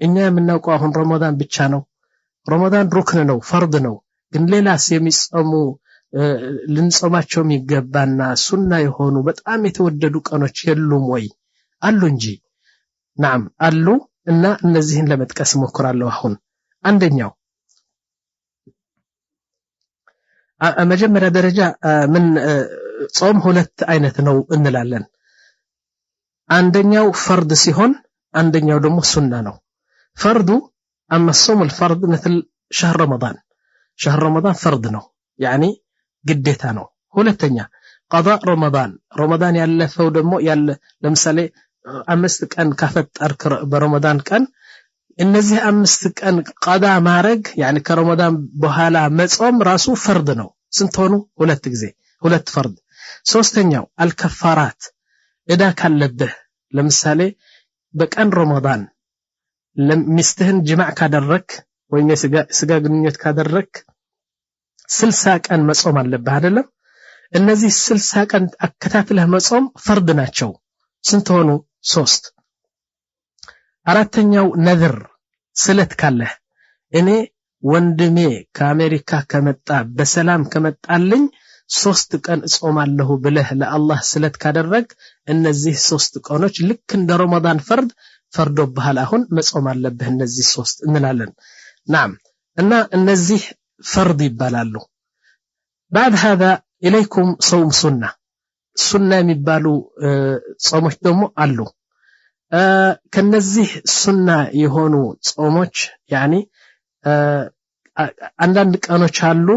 እኛ የምናውቀው አሁን ረመዳን ብቻ ነው ረመዳን ሩክን ነው ፈርድ ነው ግን ሌላስ የሚጾሙ ልንጾማቸው የሚገባና ሱና የሆኑ በጣም የተወደዱ ቀኖች የሉም ወይ አሉ እንጂ نعم አሉ እና እነዚህን ለመጥቀስ ሞክራለሁ አሁን አንደኛው መጀመሪያ ደረጃ ምን ጾም ሁለት አይነት ነው እንላለን አንደኛው ፈርድ ሲሆን አንደኛው ደግሞ ሱና ነው ፈርዱ اما الصوم الفرض مثل شهر رمضان فرض ነው يعني ግዴታ ነው ሁለተኛ قضاء رمضان ያለፈው ደግሞ ያለ ለምሳሌ 5 ቀን ካፈጠርክ በረመዳን ቀን እነዚህ 5 ቀን ቀዳ ማረግ يعني ከረመዳን በኋላ መጾም ራሱ ፈርድ ነው ስንት ሆኑ ሁለት ጊዜ ሁለት ፈርድ ሶስተኛው አልከፋራት እዳ ካለብህ ለምሳሌ በቀን ረመዳን ለሚስትህን ጅማዕ ካደረክ ወይም ስጋ ግንኙነት ካደረክ 60 ቀን መጾም አለብህ አይደለም እነዚህ 60 ቀን አከታትለህ መጾም ፈርድ ናቸው ስንት ሆኑ 3 አራተኛው ነዝር ስለት ካለህ እኔ ወንድሜ ከአሜሪካ ከመጣ በሰላም ከመጣልኝ 3 ቀን ጾማለሁ ብለህ ለአላህ ስለት ካደረግ እነዚህ 3 ቀኖች ልክ እንደ ረመዳን ፈርዶብሃል አሁን መጾም አለብህ እነዚህ 3 እንላለን نعم እና እነዚህ ፈርድ ይባላሉ بعد هذا إليكم صوم سنة የሚባሉ ጾሞች ደግሞ አሉ ከነዚህ ሱና የሆኑ ጾሞች يعني አንዳንድ ቀኖች አሉ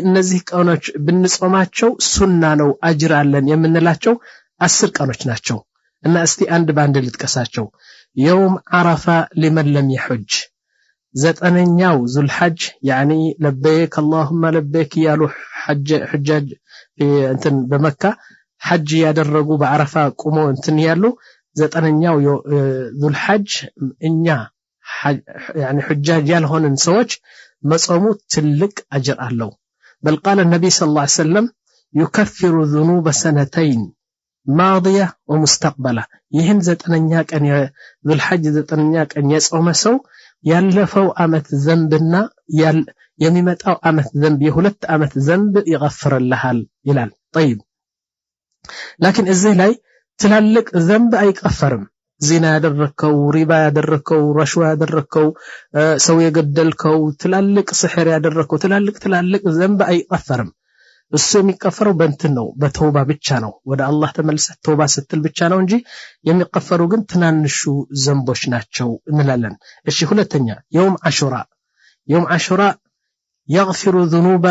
እነዚህ ቀኖች ብንጾማቸው ሱና ነው አጅር አለን የምንላቸው 10 ቀኖች ናቸው እና እስቲ አንድ ባንድ ልጥቀሳቸው يوم عرفة لمن لم يحج ዘጠነኛው ዙልሐጅ يعني لبيك اللهم لبيك ያሉ حجاج እንትን በመካ ሐጅ ያደረጉ በአረፋ ቆሞ እንትን ያሉ ዘጠነኛው ዙልሐጅ እኛ يعني حجاج ያልሆነን ሰዎች መጾሙ ትልቅ አጅር አለው بل قال النبي صلى الله عليه وسلم يكفر ذنوب سنتين ماضية ومستقبلة ይህን ዘጠነኛ ቀን ዙልሐጅ ዘጠነኛ ቀን የጾመ ሰው ያለፈው አመት ዘንብና የሚመጣው አመት ዘንብ የሁለት አመት ዘንብ ይغفرልሃል ይላል طيب لكن እዚህ ላይ ትላልቅ ዘንብ አይቀፈርም ዚና ያደረከው ሪባ ያደረከው ረሽዋ ያደረከው ሰው የገደልከው ትላልቅ ስሕር ያደረከው ትላልቅ ዘንብ አይቀፈርም እሱ የሚቀፈረው በእንትን ነው በተውባ ብቻ ነው ወደ አላህ ተመልሰህ ተውባ ስትል ብቻ ነው እንጂ የሚቀፈሩ ግን ትናንሹ ዘንቦች ናቸው እንላለን እሺ ሁለተኛ يوم عاشوراء يغفر ذنوب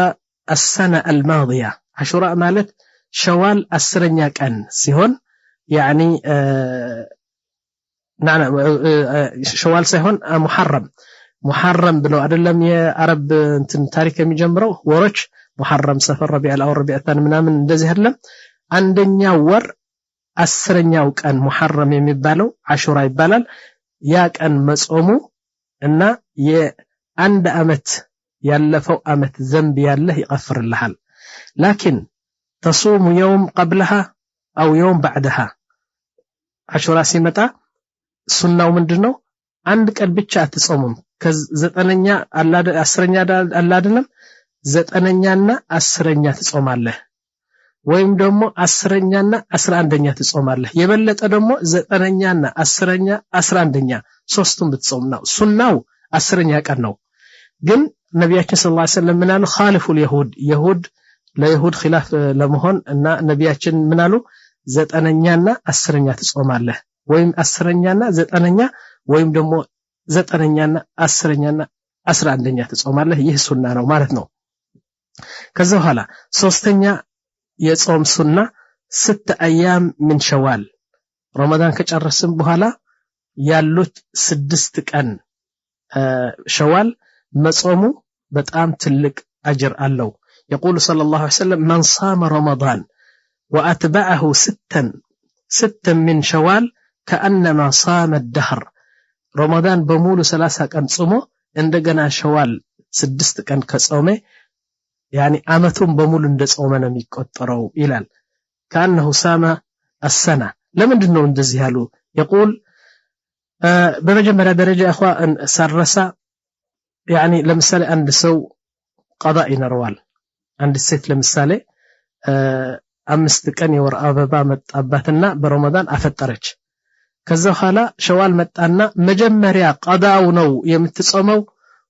السنة الماضية عاشوراء ማለት ሸዋል 10ኛ ቀን ሲሆን يعني نعم ሸዋል ሳይሆን محرم ብለው አይደለም የአረብ እንትን ታሪክ የሚጀምረው ወሮች محرم سفر ربيع الاول ربيع الثاني ምናምን እንደዚህ አይደለም አንደኛው ወር 10ኛው ቀን محرم የሚባለው አሹራ ይባላል ያ ቀን መጾሙ እና የአንድ አመት ያለፈው አመት ዘንብ ያለህ ይغفرልሃል لكن تصوم يوم قبلها او يوم بعدها አሹራ ሲመጣ ሱናው ምንድነው አንድ ቀን ብቻ አትጾሙም ከዘጠነኛ አላደ 10ኛ አላደለም ዘጠነኛና 10ኛ ትጾማለህ ወይም ደግሞ 10ኛና 11ኛ ትጾማለህ የበለጠ ደግሞ ዘጠነኛና 10ኛ 11ኛ ሶስቱም ብትጾም ነው ሱናው 10ኛ ቀን ነው ግን ነብያችን ሰለላሁ ዐለይሂ ወሰለም ምናሉ ኻሊፉል ይሁድ ለይሁድ ኺላፍ ለመሆን እና ነብያችን ምናሉ ዘጠነኛና 10ኛ ትጾማለህ ወይም 10ኛና ዘጠነኛ ወይም ደግሞ ዘጠነኛና 10ኛና 11ኛ ትጾማለህ ይህ ሱና ነው ማለት ነው ከዛ በኋላ ሶስተኛ የጾም ሱና 6 አያም ምን ሸዋል ረመዳን ከጨረስን በኋላ ያሉት 6 ቀን ሸዋል መጾሙ በጣም ትልቅ አጅር አለው يقول صلى الله عليه وسلم من صام رمضان واتبعه 6 من شوال كانما صام الدهر رمضان በሙሉ 30 ቀን ጾሞ እንደገና ሸዋል 6 ቀን ከጾመ يعني አመቱን በሙሉ እንደጾመ ነው የሚቆጠረው ይላል كانه صام السنه ለምንድነው እንደዚህ ያሉ يقول በመጀመሪያ ደረጃ اخوان ሰረሳ يعني ለምሳሌ አንድ ሰው قضاء ይኖረዋል አንድ ሴት ለምሳሌ 5 ቀን የወር አበባ መጣባትና በረመዳን አፈጠረች ከዛ በኋላ ሸዋል መጣና መጀመሪያ ቀዳው ነው የምትጾመው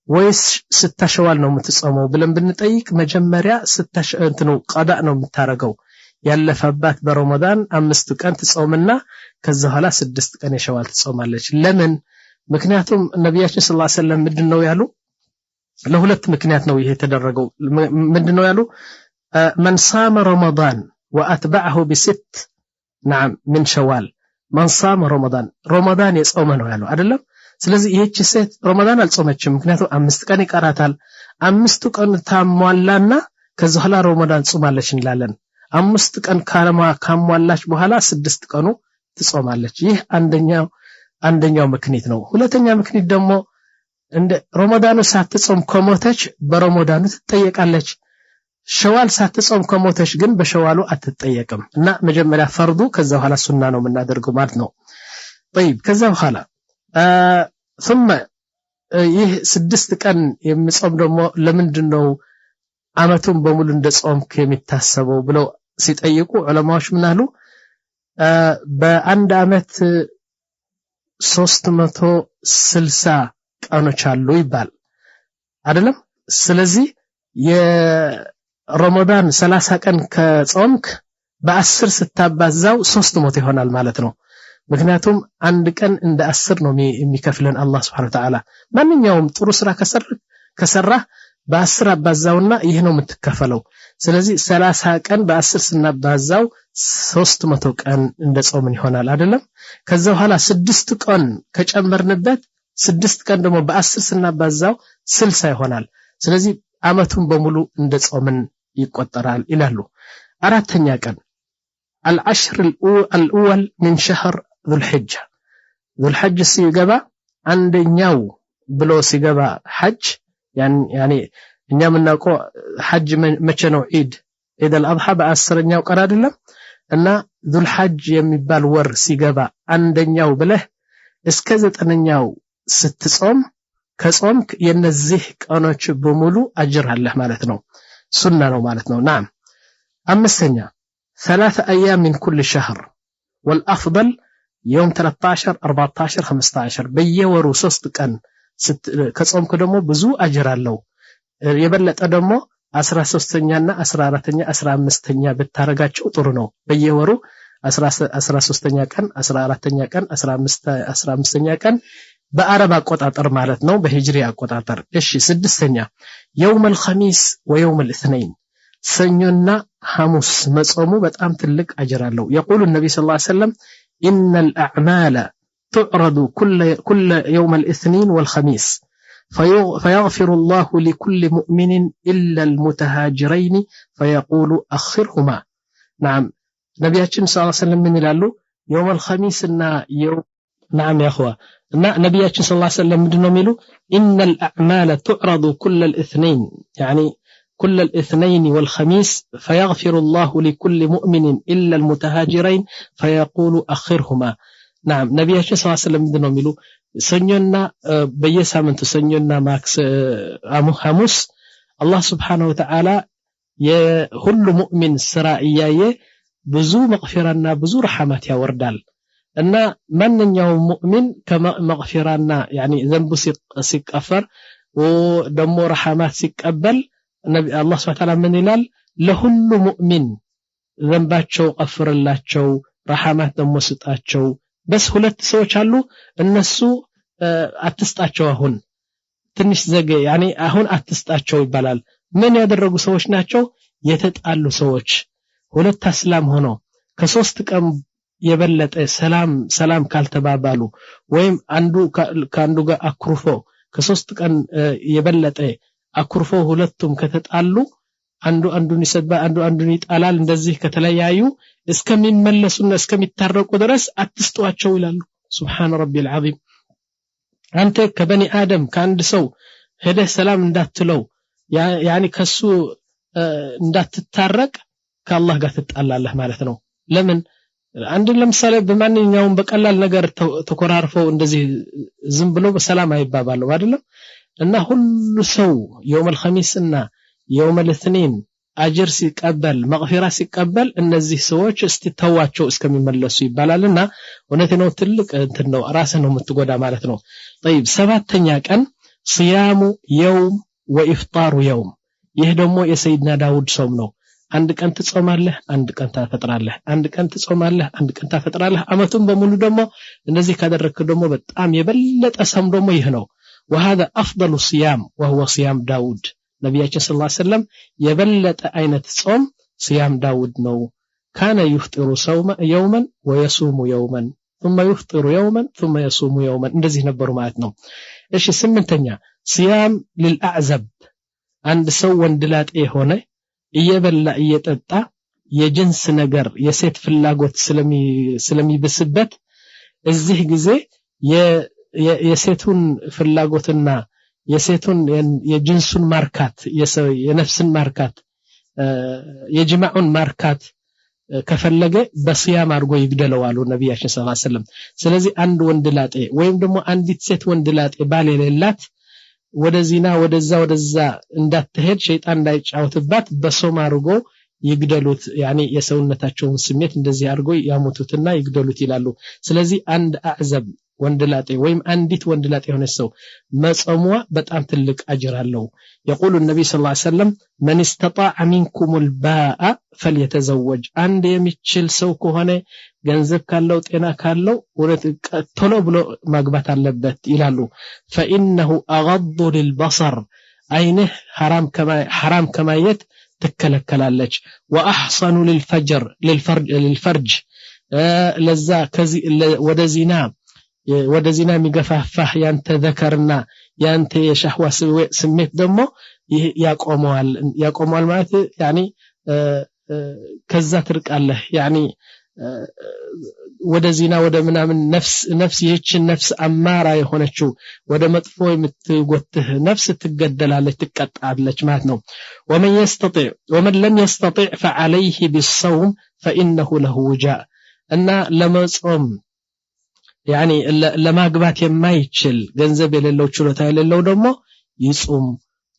ወይስ 6 ሸዋል ነው የምትጾመው ብለን ብንጠይቅ መጀመሪያ 6 እንትኑ ቀዳ ነው የምታረገው ያለፈባት በረመዳን 5 ቀን ትጾምና ከዛ በኋላ 6 ቀን የሸዋል ትጾማለች ለምን ምክንያቱም ነብያችን ሰለላሁ ዐለይሂ ወሰለም ምንድነው ያሉ ለሁለት ምክንያት ነው ይሄ ተደረገው ምንድነው ያሉ من صام رمضان واتبعه ب6 نعم من شوال من صام رمضان የጾመ ነው ያለው አይደለም ስለዚህ ይህች ሴት ረመዳን አልጾመችም ምክንያቱም 5 ቀን ይቀራታል 5 ቀን ታሟላና ከዛ በኋላ ረመዳን ጾማለች እንላለን 5 ቀን ካሟላች በኋላ 6 ቀኑ ትጾማለች ይህ አንደኛው ምክንያት ነው ሁለተኛ ምክንያት ደግሞ እንደ ረመዳኑ ሳትጾም ከሞተች በረመዳኑ ትጠየቃለች ሸዋል ሳትጾም ከሞተች ግን በሸዋሉ አትጠየቅም እና መጀመሪያ ፈርዱ ከዛ በኋላ ሱና ነው የምናደርገው ማለት ነው طيب ከዛ በኋላ ثم ይህ 6 ቀን የሚጾም ደግሞ ለምንድነው አመቱን በሙሉ እንደጾምክ የሚታሰበው ብለው ሲጠይቁ ዑለማዎች ምን አሉ በአንድ አመት 360 ቀኖች አሉ ይባል አይደለም ስለዚህ የረመዳን 30 ቀን ከጾምክ በ10 ስታባዛው 300 ይሆናል ማለት ነው ምክንያቱም አንድ ቀን እንደ 10 ነው የሚከፍለን አላህ Subhanahu Wa Ta'ala ማንኛውም ጥሩ ስራ ከሰራ በ10 አባዛውና ይሄ ነው የምትከፈለው ስለዚህ 30 ቀን በ10 ስናባዛው 300 ቀን እንደ ጾምን ይሆናል አይደለም ከዛ በኋላ 6 ቀን ከጨመርንበት 6 ቀን ደግሞ በ10 ስናባዛው 60 ይሆናል ስለዚህ አመቱን በሙሉ እንደ ጾምን ይቆጠራል ይላሉ አራተኛ ቀን العشر الأول من شهر ذو الحجة ሲገባ አንደኛው ብሎ ሲገባ ሐጅ يعني እኛ ምናውቀው ሐጅ መቼ ነው ዒድ الأضحى በ10ኛው ቀን አይደለም እና ذو الحج የሚባል ወር ሲገባ አንደኛው ብለህ እስከ 9ኛው ስትጾም ከጾምክ የነዚህ ቀኖች በሙሉ አጅር አለህ ማለት ነው ሱና ነው ማለት ነው نعم አምስተኛ 3 ايام من كل شهر والافضل يوم 13 14 15 በየወሩ 3 ቀን ከጾምክ ደግሞ ብዙ አጅር አለው የበለጠ ደግሞ 13ኛና 14ኛ 15ኛ ብታረጋቸው ጥሩ ነው በየወሩ 13ኛ ቀን 14ኛ ቀን 15ኛ ቀን በአረብ አቆጣጠር ማለት ነው በሂጅሪ አቆጣጠር እሺ ስድስተኛ يوم الخميس ويوم الاثنين ሰኞና ሐሙስ መጾሙ በጣም ትልቅ አጅር አለው يقول النبي صلى الله عليه وسلم ان الاعمال تعرض كل يوم الاثنين والخميس فيغفر الله لكل مؤمن إلا المتهاجرين فيقول أخرهما نعم نبياتنا صلى الله عليه وسلم من يلالو يوم الخميس يوم نعم يا أخوة نبياتنا صلى الله عليه وسلم من يلالو إن الأعمال تعرض كل الاثنين يعني كل الاثنين والخميس فيغفر الله لكل مؤمن إلا المتهاجرين فيقول أخرهما نعم نبياتنا صلى الله عليه وسلم من يلالو ሰኞና በየሳምንቱ ሰኞና ማክስ ሐሙስ አላህ Subhanahu Wa Ta'ala የሁሉ ሙእሚን ስራ እያየ ብዙ መግፊራና ብዙ ረህመት ያወርዳል እና ማንኛውም ሙእሚን ከመግፊራና يعني ዘንቡ ሲቀፈር ወደሞ ረህመት ሲቀበል አላህ Subhanahu Wa Ta'ala ምን ይላል ለሁሉ ሙእሚን ዘንባቸው ቀፍርላቸው ረህመት ደሞ ስጣቸው በስ ሁለት ሰዎች አሉ እነሱ አትስጣቸው አሁን ትንሽ ዘገ يعني አሁን አትስጣቸው ይባላል ምን ያደረጉ ሰዎች ናቸው የተጣሉ ሰዎች ሁለት እስላም ሆኖ ከሶስት ቀን የበለጠ ሰላም ካልተባባሉ ወይም አንዱ ካንዱ ጋር አኩርፎ ከሶስት ቀን የበለጠ አኩርፎ ሁለቱም ከተጣሉ አንዱን ይሰባ አንዱን ይጣላል እንደዚህ ከተለያዩ እስከሚመለሱና እስከሚታረቁ ድረስ አትስጧቸው ይላሉ ሱብሃን ረቢል ዓዚም አንተ ከበኒ አደም ካንድ ሰው ሄደ ሰላም እንዳትለው ያኒ ከሱ እንዳትታረቅ ከአላህ ጋር ትጣላለህ ማለት ነው ለምን አንድ ለምሳሌ በማንኛውም በቀላል ነገር ተኮራርፈው እንደዚህ ዝም ብሎ በሰላም አይባባሉ አይደለም እና ሁሉ ሰው يوم الخميس እና يوم الاثنين አጅር ሲቀበል መግፊራ ሲቀበል እነዚህ ሰዎች እስቲተዋቸው እስከሚመለሱ ይባላልና ወነቴ ነው ትልቅ እንትን ነው ራስ ነው የምትጎዳ ማለት ነው طيب ሰባተኛ ቀን صيام يوم وافطار يوم ይህ ደግሞ የሰይድና ዳውድ ጾም ነው አንድ ቀን ትጾማለህ አንድ ቀን ታፈጥራለህ አንድ ቀን ትጾማለህ አንድ ቀን ታፈጥራለህ አመቱን በሙሉ ደግሞ እንደዚህ ካደረክ ደግሞ በጣም የበለጠ ጾም ደግሞ ይህ ነው وهذا افضل الصيام وهو صيام داود ነብያችን ሰለላሁ ዐለይሂ ወሰለም የበለጠ አይነት ጾም صيام داود ነው كان يفطر يوما ويصوم يوما ثم يفطر يوما ثم يصوم يوما እንደዚህ ነበሩ ማለት ነው እሺ ስምንተኛ صيام للأعزب አንድ ሰው ወንድላጤ ሆነ እየበላ እየጠጣ የጅንስ ነገር የሴት ፍላጎት ስለሚበስበት እዚህ ጊዜ የሴቱን ፍላጎትና የሴቱን የጅንሱን ማርካት የነፍስን ማርካት የጅማዑን ማርካት ከፈለገ በሲያም አርጎ ይግደለው አሉ ነብያችን ሰለላሁ ዐለይሂ ወሰለም ስለዚህ አንድ ወንድላጤ ወይም ደግሞ አንዲት ሴት ወንድላጤ ባል የሌላት ወደዚና ወደዛ እንዳትሄድ ሸይጣን እንዳይጫወትባት በሶም አርጎ ይግደሉት يعني የሰውነታቸውን ስሜት እንደዚህ አርጎ ያሞቱትና ይግደሉት ይላሉ ስለዚህ አንድ አዕዘብ ወንድላጤ ወይም አንዲት ወንድላጤ ሆነ ሰው መጾሙ በጣም ትልቅ አጅር አለው يقول النبي صلى الله عليه وسلم من استطاع منكم الباء فليتزوج አንድ የሚችል ሰው ከሆነ ገንዘብ ካለው ጤና ካለው ወረት ቶሎ ብሎ ማግባት አለበት ይላሉ فانه اغض للبصر عينه حرام ከማየት ትከለከላለች واحصن للفرج ለዛ ከዚህ ወደ ዚና የሚገፋፋህ ያንተ ዘከርና ያንተ የሸህዋ ስሜት ደግሞ ያቆመዋል ማለት يعني ከዛ ትርቃለህ يعني ወደ ዚና ወደ ምናምን ነፍስ ይህችን ነፍስ አማራ የሆነችው ወደ መጥፎ የምትጎትህ ነፍስ ትገደላለች ትቀጣለች ማለት ነው ومن لم يستطع فعليه بالصوم فإنه له وجاء እና ለመጾም يعني ለማግባት የማይችል ገንዘብ የሌለው ችሎታ የሌለው ደግሞ ይጾም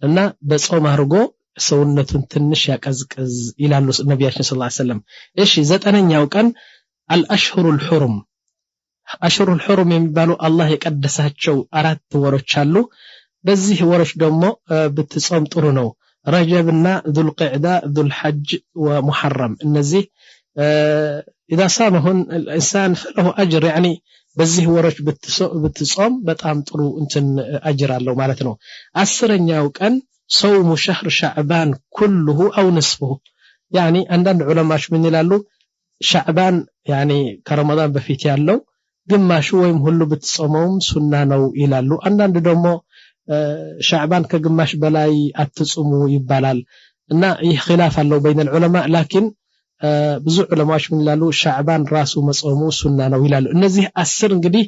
እና በጾም አርጎ ሰውነቱን ትንሽ ያቀዝቅዝ ይላሉ ነብያችን ሰለላሁ ዐለይሂ ወሰለም እሺ ዘጠነኛው ቀን الاشهر الحرم اشهر الحرم የሚባሉ አላህ የቀደሳቸው 4 ወሮች አሉ በዚህ ወሮች ደግሞ ብትጾም ጥሩ ነው ረጀብና ዙልቂዕዳ ዙልሐጅ ወሙሐረም እነዚህ إذا صامهن الإنسان فله أجر يعني በዚህ ወሮች ብትጾም በጣም ጥሩ እንትን አጅር አለው ማለት ነው 10ኛው ቀን صوم شهر شعبان كله أو نصفه يعني አንዳንድ ዑለማዎች ምን ይላሉ ሻዕባን يعني ከረመዳን በፊት ያለው ግማሹ ወይም ሁሉ ብትጾመውም ሱና ነው ይላሉ አንዳንድ ደግሞ ሻዕባን ከግማሽ በላይ አትጾሙ ይባላል እና ይህ ኺላፍ አለው بين العلماء لكن ብዙ ዑለማዎች ምን ይላሉ ሻዕባን ራሱ መጾሙ ሱና ነው ይላሉ እነዚህ 10 እንግዲህ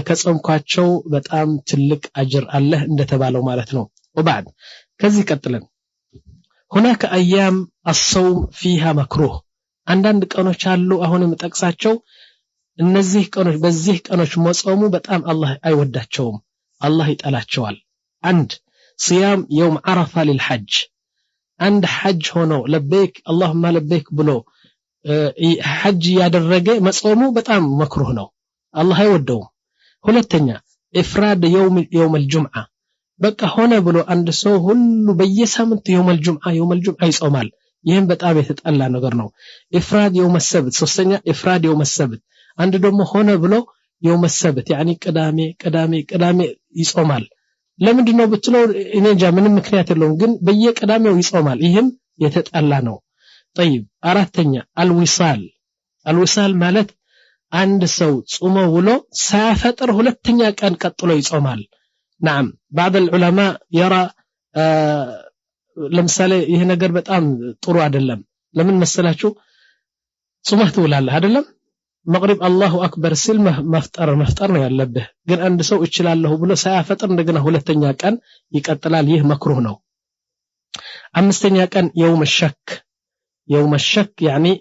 ከጾምኳቸው በጣም ትልቅ አጅር አለ እንደተባለው ማለት ነው وبعد ከዚህ ቀጥለን هناك ايام الصوم فيها مكروه አንዳንድ ቀኖች አሉ አሁንም ጠቅሳቸው እነዚህ ቀኖች በዚህ ቀኖች መጾሙ በጣም አላህ አይወዳቸውም አላህ ይጠላቸዋል አንድ صيام يوم عرفة للحج عند حج ሆኖ ለበይክ اللهم لبيك ብሎ ሐጅ ያደረገ መጾሙ በጣም መክሩህ ነው አላህ አይወደውም ሁለተኛ ኢፍራድ يوم الجمعة በቃ ሆነ ብሎ አንድ ሰው ሁሉ በየሳምንቱ يوم الجمعة ይጾማል ይሄን በጣም የተጠላ ነገር ነው ኢፍራድ يوم السبت ሶስተኛ ኢፍራድ يوم السبت አንድ ደግሞ ሆነ ብሎ يوم السبت يعني ቅዳሜ ይጾማል ለምንድን ነው ብትለው እኔ እንጃ ምንም ምክንያት የለውም ግን በየቀዳሜው ይጾማል ይሄም የተጠላ ነው طيب አራተኛ الوصال ማለት አንድ ሰው ጾሞ ውሎ ሳፈጥር ሁለተኛ ቀን ቀጥሎ ይጾማል نعم بعض العلماء يرى ለምሳሌ ይሄ ነገር በጣም ጥሩ አይደለም ለምን መሰላችሁ ጾመህ ትውላለህ አይደለም መግሪብ አላሁ አክበር ሲል መፍጠር ነው ያለብህ ግን አንድ ሰው እችላለሁ ብሎ ሳያፈጥር እንደገና ሁለተኛ ቀን ይቀጥላል ይህ መክሩህ ነው አምስተኛ ቀን يوم الشك يعني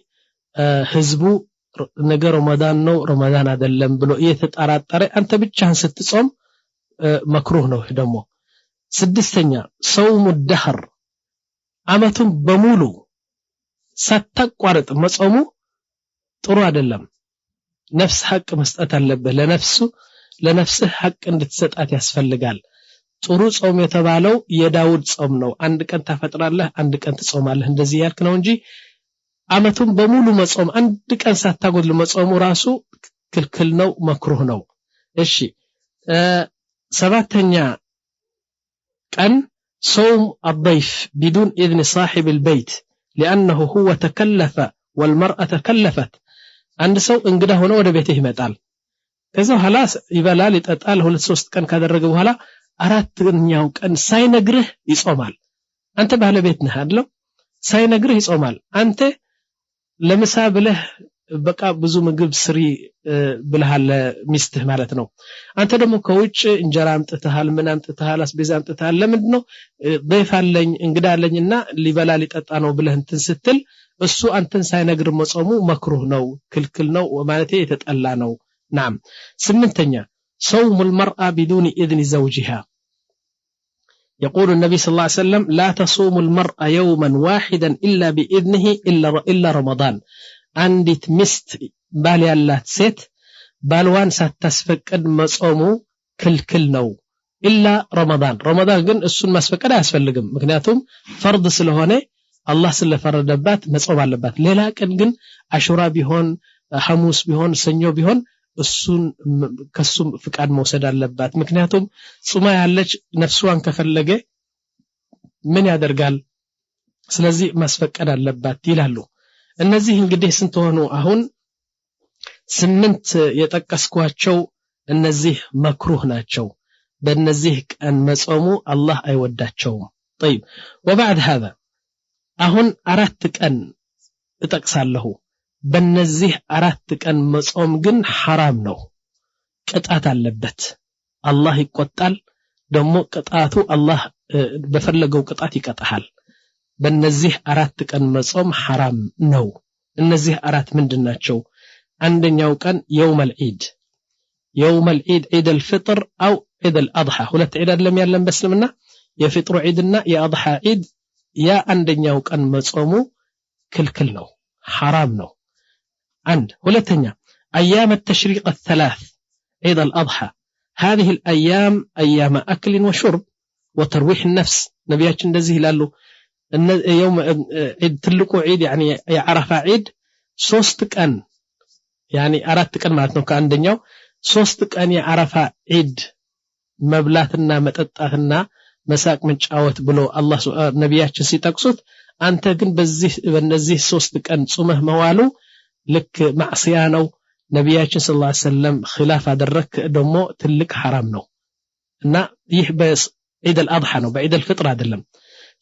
ህዝቡ ነገ ረመዳን ነው ረመዳን አይደለም ብሎ እየተጠራጠረ አንተ ብቻህን ስትጾም መክሩህ ነው ደግሞ ስድስተኛ صوم الدهر አመቱን በሙሉ ሳታቋርጥ መጾሙ ጥሩ አይደለም ነፍስ ሐቅ መስጠት አለበት ለነፍስህ ሐቅ እንድትሰጣት ያስፈልጋል ጥሩ ጾም የተባለው የዳውድ ጾም ነው አንድ ቀን ታፈጥራለህ አንድ ቀን ትጾማለህ እንደዚህ ያልክ ነው እንጂ አመቱን በሙሉ መጾም አንድ ቀን ሳታጎድል መጾሙ ራሱ ክልክል ነው መክሩህ ነው እሺ ሰባተኛ ቀን صوم الضيف بدون إذن صاحب البيت لأنه هو تكلف والمرأة تكلفت አንድ ሰው እንግዳ ሆኖ ወደ ቤት ይመጣል ከዛ ሐላስ ይበላል ይጠጣል ሁለት ሶስት ቀን ካደረገ በኋላ አራተኛው ቀን ሳይነግርህ ይጾማል አንተ ባለቤት ነህ አይደል ሳይነግርህ ይጾማል አንተ ለምሳ ብለህ በቃ ብዙ ምግብ ስሪ ብለሃል ሚስትህ ማለት ነው አንተ ደግሞ ከውጭ እንጀራ አምጥተሃል ምን አምጥተሃል አስቤዛ አምጥተሃል ለምንድነው ضيف አለኝ እንግዳ አለኝና ሊበላ ሊጠጣ ነው ብለህ እንትን ስትል እሱ አንተን ሳይነግር መጾሙ መክሩህ ነው ክልክል ነው ማለት የተጠላ ነው نعم ስምንተኛ صوم المرأة بدون إذن زوجها يقول النبي صلى الله عليه وسلم لا تصوم المرأة يوما واحدا إلا بإذنه إلا رمضان عندت مست بالي الله ست بالوان ሳታስፈቅድ መጾሙ ክልክል ነው إلا رمضان ግን እሱን ማስፈቀድ አያስፈልግም ምክንያቱም ፈርድ ስለሆነ አላህ ስለፈረደባት መጾም አለባት ሌላ ቀን ግን አሹራ ቢሆን ሐሙስ ቢሆን ሰኞ ቢሆን እሱን ከሱም ፍቃድ መውሰድ አለባት ምክንያቱም ጾማ ያለች ነፍሷን ከፈለገ ምን ያደርጋል ስለዚህ ማስፈቀድ አለባት ይላሉ እነዚህ እንግዲህ ስንት ሆኑ አሁን 8 የጠቀስኳቸው እነዚህ መክሩህ ናቸው በእነዚህ ቀን መጾሙ አላህ አይወዳቸውም طيب وبعد هذا አሁን 4 ቀን እጠቅሳለሁ በእነዚህ 4 ቀን መጾም ግን حرام ነው ቅጣት አለበት አላህ ይቆጣል ደግሞ ቅጣቱ አላህ በፈለገው ቅጣት ይቀጣሃል በእነዚህ 4 ቀን መጾም حرام ነው እነዚህ 4 ምንድናቸው አንደኛው ቀን يوم العيد عيد الفطر او عيد الاضحى ሁለት ዒድ አይደለም ያለን በእስልምና የፍጥሩ ዒድና የአድሃ ዒድ ያ አንደኛው ቀን መጾሙ ክልክል ነው حرام ነው عند ሁለተኛ ايام التشريق الثلاث عيد الاضحى هذه الايام ايام اكل وشرب وترويح النفس ነብያችን እንደዚህ ይላሉ يوم عيد ትልቁ عيد يعني የዓረፋ عيد 3 ቀን يعني 4 ቀን ማለት ነው ከአንደኛው 3 ቀን የዓረፋ عيد መብላትና መጠጣትና መሳቅ መጫወት ብሎ አላህ ነብያችን ሲጠቅሱት አንተ ግን በእነዚህ 3 ቀን ጾመህ መዋሉ ልክ ማዕሲያ ነው ነብያችን ሰለላሁ ዐለይሂ ወሰለም ኺላፍ አደረክ ደግሞ ትልቅ حرام ነው እና ይህ በዒድ አልአድሃ ነው በዒድ አልፍጥር አይደለም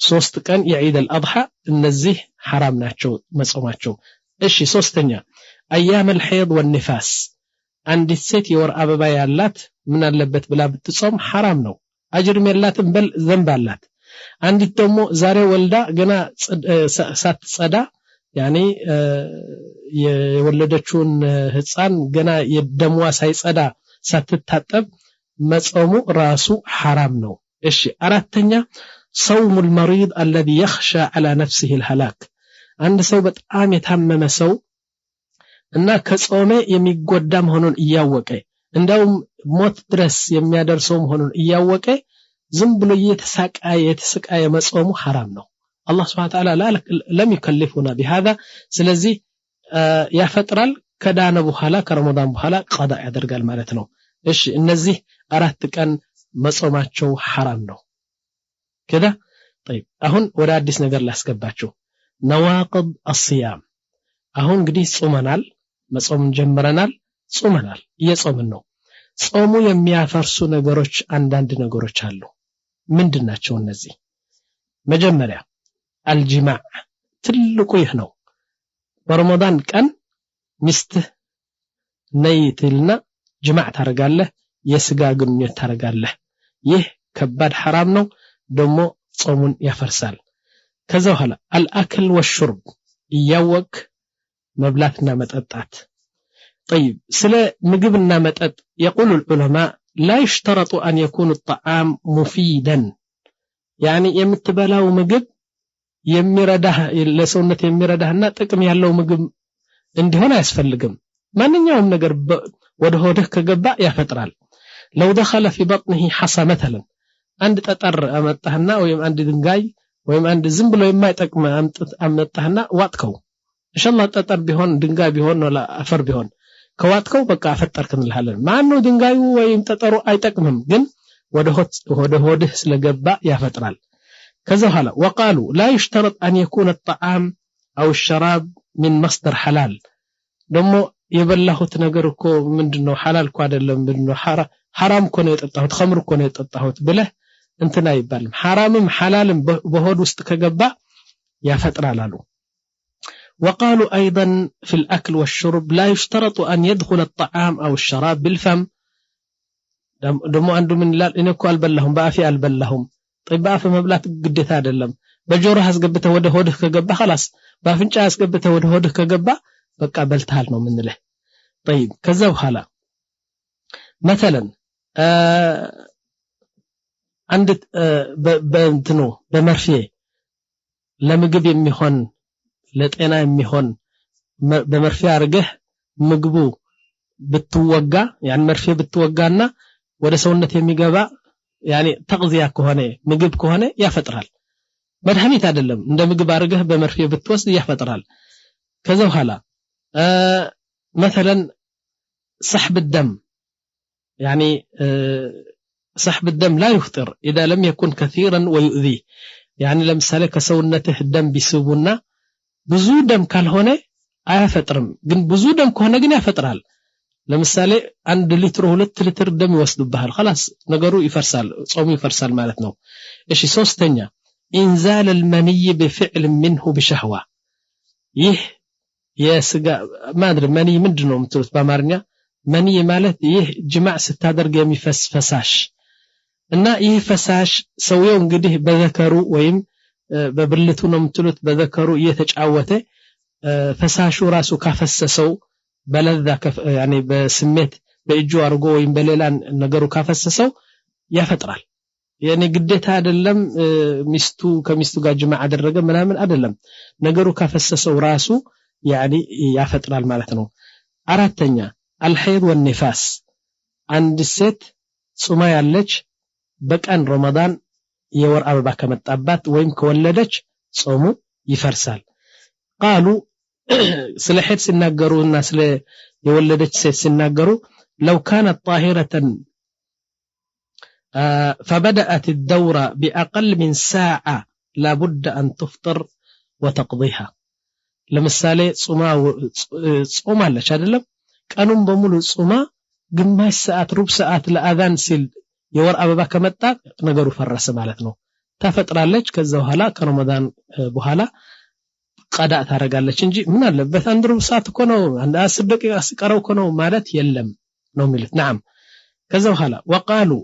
3 ቀን የዒድ አልአድሃ እነዚህ حرام ናቸው መጾማቸው እሺ ሶስተኛ ايام الحيض والنفاس አንዲት ሴት የወር አበባ ያላት ምን አለበት ብላ ብትጾም حرام ነው አጅር የላትም በል ዘንብ አላት አንዲት ደግሞ ዛሬ ወልዳ ገና ሳትጸዳ يعني የወለደችውን ህፃን ገና የደሟ ሳይጸዳ ሳትታጠብ መጾሙ ራሱ حرام ነው እሺ አራተኛ صوم المريض الذي يخشى على نفسه الهلاك አንድ ሰው በጣም የታመመ ሰው እና ከጾመ የሚጎዳ መሆኑን እያወቀ እንደውም ሞት ድረስ የሚያደርሰው መሆኑን እያወቀ ዝም ብሎ የተሰቃየ መጾሙ حرام ነው الله سبحانه وتعالى لم يكلفنا بهذا ስለዚህ ያፈጥራል ከዳነ በኋላ ከረመዳን በኋላ ቀዳ ያደርጋል ማለት ነው እሺ እነዚህ 4 ቀን መጾማቸው حرام ነው كده طيب አሁን ወደ አዲስ ነገር ላስገባችሁ نواقض الصيام አሁን እንግዲህ ጾመናል መጾም ጀምረናል ጾመናል እየጾምን ነው ጾሙ የሚያፈርሱ ነገሮች አንዳንድ ነገሮች አሉ ምንድናቸው እነዚህ መጀመሪያ الجماع ትልቁ ይህ ነው በረመዳን ቀን ሚስት ነይትና ጅማዕ ታረጋለህ የስጋ ግንኙነት ታረጋለህ ይህ ከባድ حرام ነው ደሞ ጾሙን ያፈርሳል ከዛ በኋላ الأكل والشرب ያወክ መብላትና መጠጣት طيب ስለ ምግብና መጠጥ يقول العلماء لا يشترط أن يكون الطعام مفيدا يعني የምትበላው ምግብ የሚረዳህ ለሰውነት የሚረዳህና ጥቅም ያለው ምግብ እንዲሆን አያስፈልግም ማንኛውም ነገር ወደ ሆድህ ከገባ ያፈጥራል لو دخل في بطنه حصى مثلا አንድ ጠጠር አመጣህና ወይም አንድ ድንጋይ ወይም አንድ ዝም ብሎ የማይጠቅም አመጣህና ዋጥከው ኢንሻአላህ ጠጠር ቢሆን ድንጋይ ቢሆን ወላ አፈር ቢሆን ከዋጥከው በቃ አፈጠርክ እንልሃለን ማነው ድንጋዩ ወይም ጠጠሩ አይጠቅምም ግን ወደ ሆድህ ስለገባ ያፈጥራል ከዛ በኋላ وقالوا لا يشترط أن يكون الطعام أو الشراب من مصدر حلال ደሞ የበላሁት ነገር እኮ ምንድነው حلال እኮ አይደለም ምንድነው حرام እኮ ነው የጠጣሁት خمر እኮ ነው የጠጣሁት ብለህ እንትና አይባልም حرامም حلالም በሆድ ውስጥ ከገባ ያፈጥራል አሉ وقالوا أيضا في الأكل والشرب لا يشترط أن يدخل الطعام أو الشراب بالفم ደሞ አንዱ ምን ይላል እኔ እኮ አልበላሁም በአፊ አልበላሁም طيب በአፍ መብላት ግዴታ አይደለም በጆሮህ አስገብተህ ወደ ሆድህ ከገባ خلاص በአፍንጫ አስገብተህ ወደ ሆድህ ከገባ በቃ በልተሃል ነው ምንልህ طيب ከዛ በኋላ مثلا አንድ በእንትኑ በመርፌ ለምግብ የሚሆን ለጤና የሚሆን በመርፌ አርገህ ምግቡ ብትወጋ ያን መርፌ ብትወጋና ወደ ሰውነት የሚገባ يعني ተغذያ ከሆነ ምግብ ከሆነ ያፈጥራል መድኃኒት አይደለም እንደ ምግብ አርገህ በመርፌ ብትወስድ ያፈጥራል ከዛ በኋላ مثلا سحب الدم يعني سحب الدم لا يفطر اذا لم يكن كثيرا ويؤذيه يعني ለምሳሌ ከሰውነትህ ደም ቢስቡና ብዙ ደም ካልሆነ አያፈጥርም ግን ብዙ ደም ከሆነ ግን ያፈጥራል ለምሳሌ 1 ሊትር 2 ሊትር ደም ይወስዱብሃል خلاص ነገሩ ይፈርሳል ጾሙ ይፈርሳል ማለት ነው እሺ ሶስተኛ انزال المني بفعل منه بشهوه ይህ የስጋ ማድር መኒ ምንድነው የምትሉት በአማርኛ መኒ ማለት ይህ ጅማዕ ስታደርግ የሚፈስ ፈሳሽ እና ይህ ፈሳሽ ሰውየው እንግዲህ በዘከሩ ወይም በብልቱ ነው የምትሉት በዘከሩ እየተጫወተ ፈሳሹ ራሱ ካፈሰሰው በለዛ يعني በስሜት በእጁ አርጎ ወይም በሌላ ነገሩ ካፈሰሰው ያፈጥራል يعني ግዴታ አይደለም ሚስቱ ከሚስቱ ጋር ጅማዕ አደረገ ምናምን አይደለም ነገሩ ካፈሰሰው ራሱ يعني ያፈጥራል ማለት ነው አራተኛ الحيض والنفاس አንድ ሴት ጾማ ያለች በቀን ረመዳን የወር አበባ ከመጣባት ወይም ከወለደች ጾሙ ይፈርሳል قالوا ስለ ሄድ ሲናገሩና ስለ የወለደች ሴት ሲናገሩ لو كانت طاهرة فبدأت الدورة بأقل من ساعة لابد أن تفطر وتقضيها ለምሳሌ ጾም አለች አይደለም ቀኑን በሙሉ ጾማ ግማሽ ሰዓት ሩብ ሰዓት ለአዛን ሲል የወር አበባ ከመጣ ነገሩ ፈረሰ ማለት ነው ተፈጥራለች ከዛ በኋላ ከረመዳን በኋላ ቀዳ ታረጋለች እንጂ ምን አለበት አንድ ሩብ ሰዓት እኮ ነው አንድ 10 ደቂቃ ሲቀረው እኮ ነው ማለት የለም ነው የሚሉት نعم ከዛ በኋላ وقالوا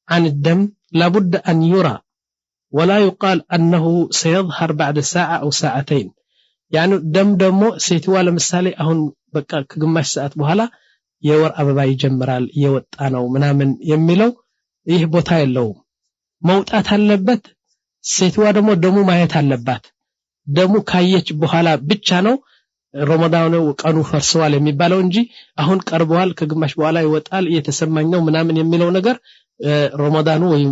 عن الدم لابد أن يرى ولا يقال أنه سيظهر بعد ساعة أو ساعتين يعني دم دمو ሴትዋ ለምሳሌ አሁን በቃ ከግማሽ ሰዓት በኋላ የወር አበባ ይጀምራል የወጣ ነው ምናምን የሚለው ይህ ቦታ የለውም መውጣት አለበት ሴትዋ ደግሞ ደሙ ማየት አለባት ደሙ ካየች በኋላ ብቻ ነው ረመዳን ቀኑ ፈርሷል የሚባለው እንጂ አሁን ቀርቧል ከግማሽ በኋላ ይወጣል እየተሰማኝ ነው ምናምን የሚለው ነገር ረመዳኑ ወይ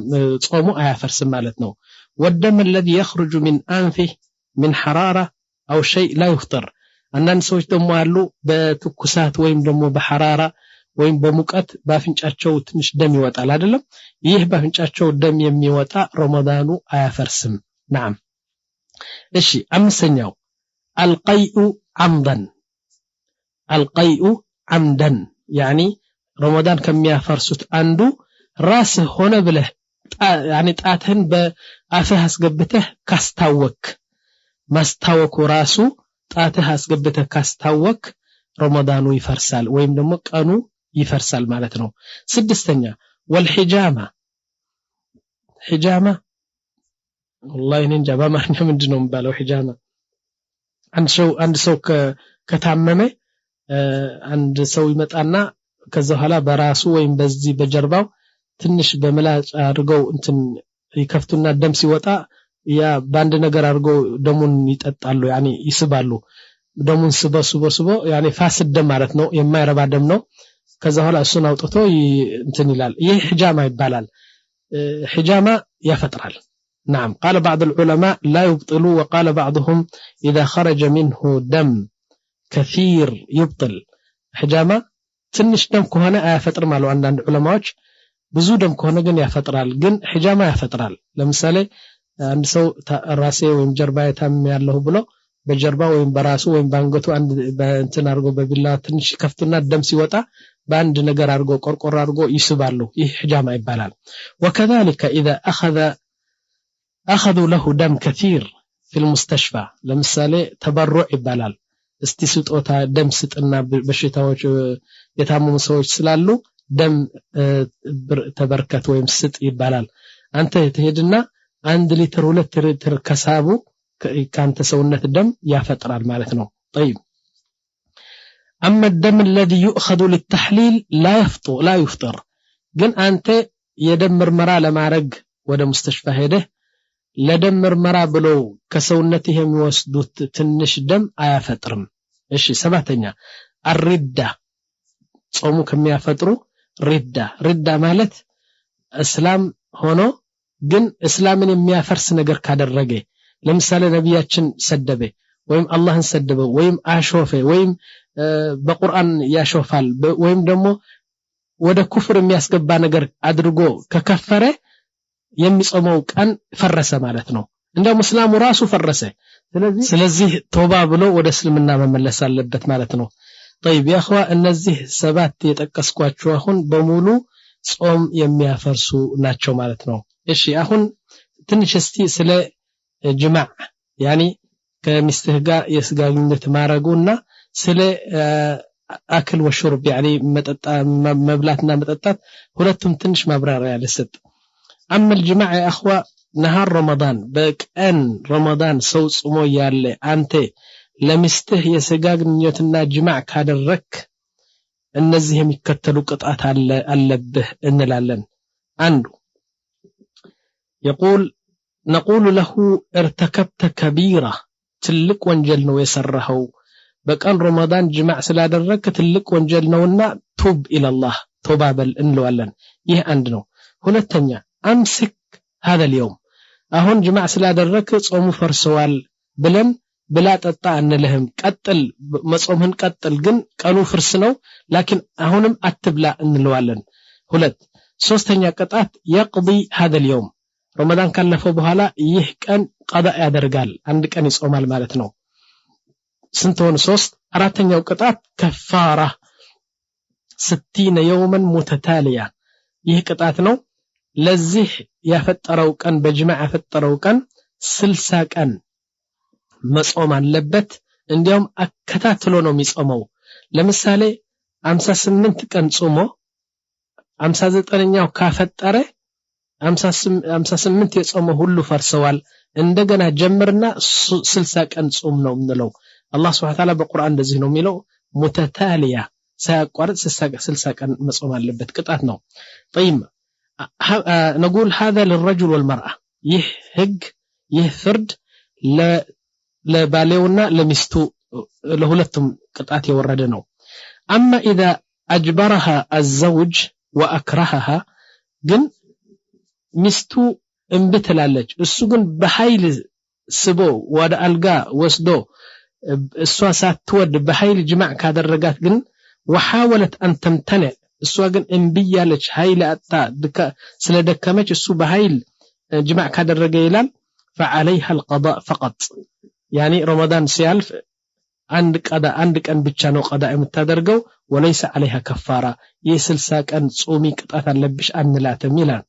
ጾሙ አያፈርስም ማለት ነው والدم الذي يخرج من أنفه من حرارة أو شيء لا يفطر አንዳንድ ሰዎች ደግሞ አሉ በትኩሳት ወይም ደግሞ በሐራራ ወይም በሙቀት ባፍንጫቸው ትንሽ ደም ይወጣል አይደለም ይህ ባፍንጫቸው ደም የሚወጣ ረመዳኑ አያፈርስም نعم እሺ አምስተኛው القيء عمدا يعني ረመዳን ከሚያፈርሱት አንዱ ራስህ ሆነ ብለህ يعني ጣትህን በአፍህ አስገብተህ ካስታወክ ማስታወኩ ራሱ ጣትህ አስገብተህ ካስታወክ ረመዳኑ ይፈርሳል ወይም ደግሞ ቀኑ ይፈርሳል ማለት ነው ስድስተኛ والحجامة حجامة والله እንጃ በማርኛ ምንድነው የሚባለው حجامة አንድ ሰው ከታመመ አንድ ሰው ይመጣና ከዛ በኋላ በራሱ ወይም በዚህ በጀርባው ትንሽ በመላጭ አድርገው እንትን ይከፍቱና ደም ሲወጣ ያ ባንድ ነገር አድርገው ደሙን ይጠጣሉ ያኒ ይስባሉ ደሙን ስበስበስቦ ያኒ ፋስድ ደም ማለት ነው የማይረባ ደም ነው ከዛ በኋላ እሱን አውጥቶ እንትን ይላል ይህ حجامة ይባላል حجامة ያፈጥራል نعم قال بعض العلماء لا يبطلوا وقال بعضهم إذا خرج منه دم كثير يبطل حجامة ትንሽ ደም ከሆነ አያፈጥር ማለት አንዳንድ ዑለማዎች ብዙ ደም ከሆነ ግን ያፈጥራል ግን حجامة ያፈጥራል ለምሳሌ አንድ ሰው ራሴ ወይም ጀርባ የታም ያለው ብሎ በጀርባ ወይም በራሱ ወይም ባንገቱ አንድ እንትን አርጎ በቢላ ትንሽ ከፍቱና ደም ሲወጣ ባንድ ነገር አርጎ ቆርቆር አርጎ ይስባሉ ይህ حجامة ይባላል وكذلك إذا أخذوا له دم كثير في المستشفى ለምሳሌ ተበሩዕ ይባላል እስቲ ስጦታ ደም ስጥና በሽታዎች የታመሙ ሰዎች ስላሉ ደም ተበርከት ወይም ስጥ ይባላል አንተ ትሄድና 1 ሊትር 2 ሊትር ከሳቡ ካንተ ሰውነት ደም ያፈጥራል ማለት ነው طيب اما الدم الذي يؤخذ للتحليل لا يفطر ግን አንተ የደም ምርመራ ለማድረግ ወደ ሙስተሽፋ ሄደህ ለደም ምርመራ ብለው ከሰውነት የሚወስዱት ትንሽ ደም አያፈጥርም እሺ ሰባተኛ الردة ጾሙ ከሚያፈጥሩ ሪዳ ማለት እስላም ሆኖ ግን እስላምን የሚያፈርስ ነገር ካደረገ ለምሳሌ ነብያችን ሰደበ ወይም አላህን ሰደበ ወይም አሾፈ ወይም በቁርአን ያሾፋል ወይም ደግሞ ወደ ኩፍር የሚያስገባ ነገር አድርጎ ከከፈረ የሚጾመው ቀን ፈረሰ ማለት ነው እንደ ሙስሊሙ ራሱ ፈረሰ ስለዚህ ቶባ ብሎ ወደ እስልምና መመለስ አለበት ማለት ነው طيب يا اخوا እነዚህ ሰባት የጠቀስኳችሁ አሁን በሙሉ ጾም የሚያፈርሱ ናቸው ማለት ነው እሺ አሁን ትንሽ እስቲ ስለ ጅማዕ يعني ከሚስትህ ጋር የስጋ ግንኙነት ማረጉና ስለ አክል ወሽርብ يعني መብላትና መጠጣት ሁለቱም ትንሽ ማብራሪያ ልስጥ اما الجماع يا اخوا نهار رمضان በቀን ረመዳን ሰው ጾሞ ያለ አንተ ለሚስትህ የስጋ ግንኙነትና ጅማዕ ካደረክ እነዚህ የሚከተሉ ቅጣት አለብህ እንላለን አንዱ نقول له ارتكبت كبيرة ትልቅ ወንጀል ነው የሰራኸው በቀን ረመዳን ጅማዕ ስላደረክ ትልቅ ወንጀል ነውና ቱብ ኢላላህ ተውባ በል እንለዋለን ይህ አንድ ነው ሁለተኛ አምስክ هذا اليوم አሁን ጅማዕ ስላደረክ ጾሙ ፈርሰዋል ብለን ብላ ጠጣ እንልህም ቀጥል መጾምህን ቀጥል ግን ቀኑ ፍርስ ነው ላኪን አሁንም አትብላ እንለዋለን ሁለት ሶስተኛ ቅጣት يقضي هذا اليوم ረመዳን ካለፈው በኋላ ይህ ቀን ቀዳ ያደርጋል አንድ ቀን ይጾማል ማለት ነው ስንቶን ሶስት አራተኛው ቅጣት ከፋራ 60 يوما متتالية ይህ ቅጣት ነው ለዚህ ያፈጠረው ቀን በጅማዕ ያፈጠረው ቀን 60 ቀን መጾም አለበት እንዲያውም አከታትሎ ነው የሚጾመው ለምሳሌ 58 ቀን ጾሞ 59ኛው ካፈጠረ 58 የጾመ ሁሉ ፈርሰዋል እንደገና ጀምርና 60 ቀን ጾም ነው እንለው አላህ Subhanahu Wa Ta'ala በቁርአን እንደዚህ ነው የሚለው ሙተታሊያ ሳያቋርጥ 60 ቀን መጾም አለበት ቅጣት ነው طيب نقول هذا للرجل والمرأة ይህ ህግ ይህ ፍርድ ለባሌውና ለሚስቱ ለሁለቱም ቅጣት የወረደ ነው اما اذا اجبرها الزوج واكرهها ግን ሚስቱ እንብትላለች እሱ ግን በኃይል ስቦ ወደ አልጋ ወስዶ እሷ ሳትወድ በኃይል ጅማዕ ካደረጋት ግን وحاولت ان تمتنع እሷ ግን እንብያለች ኃይል አጣ ስለደከመች እሱ በኃይል ጅማዕ ካደረገ ይላል فعليها القضاء فقط يعني رمضان ሲያልፍ አንድ ቀን ብቻ ነው قضاء የምታደርገው وليس عليها كفاره የ60 ቀን ጾሚ ቅጣት አለብሽ አንላተም ይላል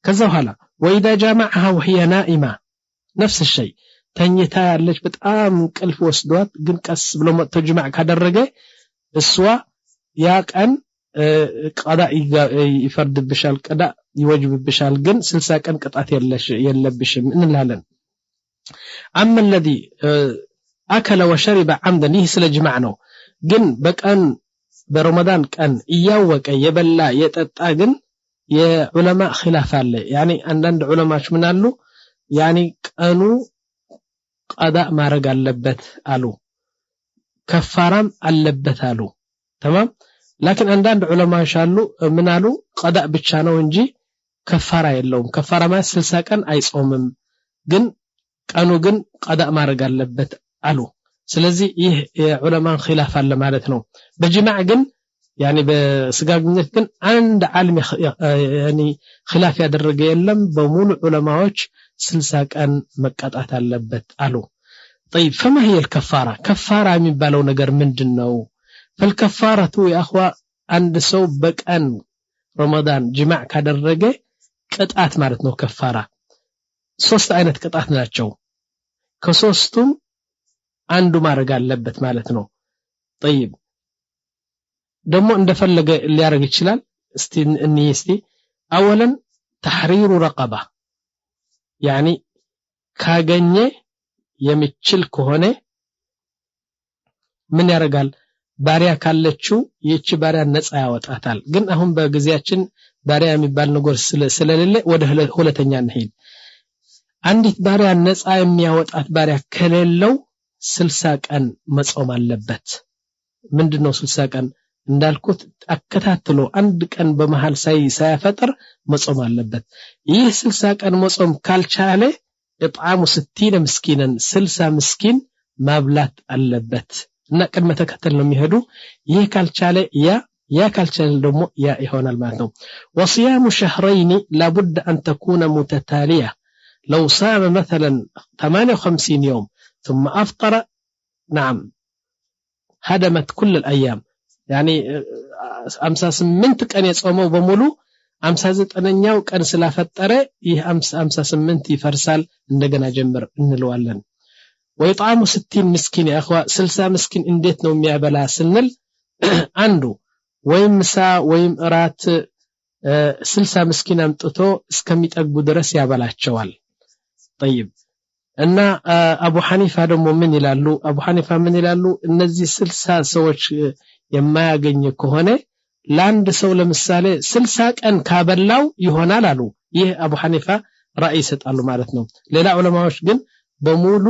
ከዛ በኋላ وإذا جامعها وهي نائمة نفس الشيء ተኝታ ያለች በጣም ቅልፍ ወስዷት ግን ቀስ ብሎ መጥቶ ጅማዕ ካደረገ እሷ ያ ቀን قضاء ይፈርድብሻል قضاء ይወጅብብሻል ግን 60 ቀን ቅጣት የለብሽም እንላለን اما الذي اكل وشرب عمدا ይህ ስለ ጅማዕ ነው ግን በቀን በረመዳን ቀን እያወቀ የበላ የጠጣ ግን የዑለማ ኺላፍ አለ يعني አንዳንድ ዑለማዎች ምን አሉ يعني ቀኑ قضاء ማድረግ አለበት አሉ ከፋራም አለበት አሉ تمام لكن አንዳንድ ዑለማዎች አሉ ምን አሉ قضاء ብቻ ነው እንጂ ከፋራ የለውም ከፋራ ማለት 60 ቀን አይጾምም ግን ቀኑ ግን قضاء ማድረግ አለበት አሉ ስለዚህ ይህ የዑለማን ኺላፍ አለ ማለት ነው በጅማዕ ግን يعني በስጋግነት ግን አንድ ዓለም يعني ኺላፍ ያደረገ የለም በሙሉ ዑለማዎች 60 ቀን መቀጣት አለበት አሉ طيب فما هي الكفاره كفاره የሚባለው ነገር ምንድነው فالكفاره يا اخوا አንድ ሰው በቀን ረመዳን ጅማዕ ካደረገ ቅጣት ማለት ነው ከፋራ ሶስት አይነት ቅጣት ናቸው ከሶስቱም አንዱ ማድረግ አለበት ማለት ነው طيب ደግሞ እንደፈለገ ሊያረግ ይችላል እስቲ اولا تحرير رقبه يعني ካገኘ የሚችል ከሆነ ምን ያረጋል ባሪያ ካለችው የቺ ባሪያ ነፃ ያወጣታል ግን አሁን በጊዜያችን ባሪያ የሚባል ነገር ስለሌለ ወደ ሁለተኛ እንሄድ አንዲት ባሪያ ነፃ የሚያወጣት ባሪያ ከሌለው 60 ቀን መጾም አለበት ምንድነው 60 ቀን እንዳልኩት አከታትሎ አንድ ቀን በመሃል ሳይፈጥር መጾም አለበት ይህ 60 ቀን መጾም ካልቻለ اطعام 60 مسكينا 60 مسكين ማብላት አለበት እና ቅድመ ተከተል ነው የሚሄዱ ይህ ካልቻለ ያ ካልቻለ ደግሞ ያ ይሆናል ማለት ነው وصيام شهرين لابد ان تكون متتاليه لو صام مثلا 58 يوم ثم افطر نعم هدمت كل الايام يعني 58 ቀን የጾመው በሙሉ 59ኛው ቀን ስላፈጠረ ይህ 58 ይፈርሳል እንደገና ጀምር እንለዋለን ويطعم 60 مسكين يا اخوا 60 مسكين እንዴት ነው የሚያበላ ስንል አንዱ ወይም ምሳ ወይም እራት 60 مسكين አምጥቶ እስከሚጠግቡ ድረስ ያበላቸዋል طيب እና አቡ ሐኒፋ ደግሞ ምን ይላሉ አቡ ሐኒፋ ምን ይላሉ እነዚህ 60 ሰዎች የማያገኝ ከሆነ ለአንድ ሰው ለምሳሌ 60 ቀን ካበላው ይሆናል አሉ ይህ አቡ ሐኒፋ ራእይ ይሰጣሉ ማለት ነው ሌላ ዑለማዎች ግን በሙሉ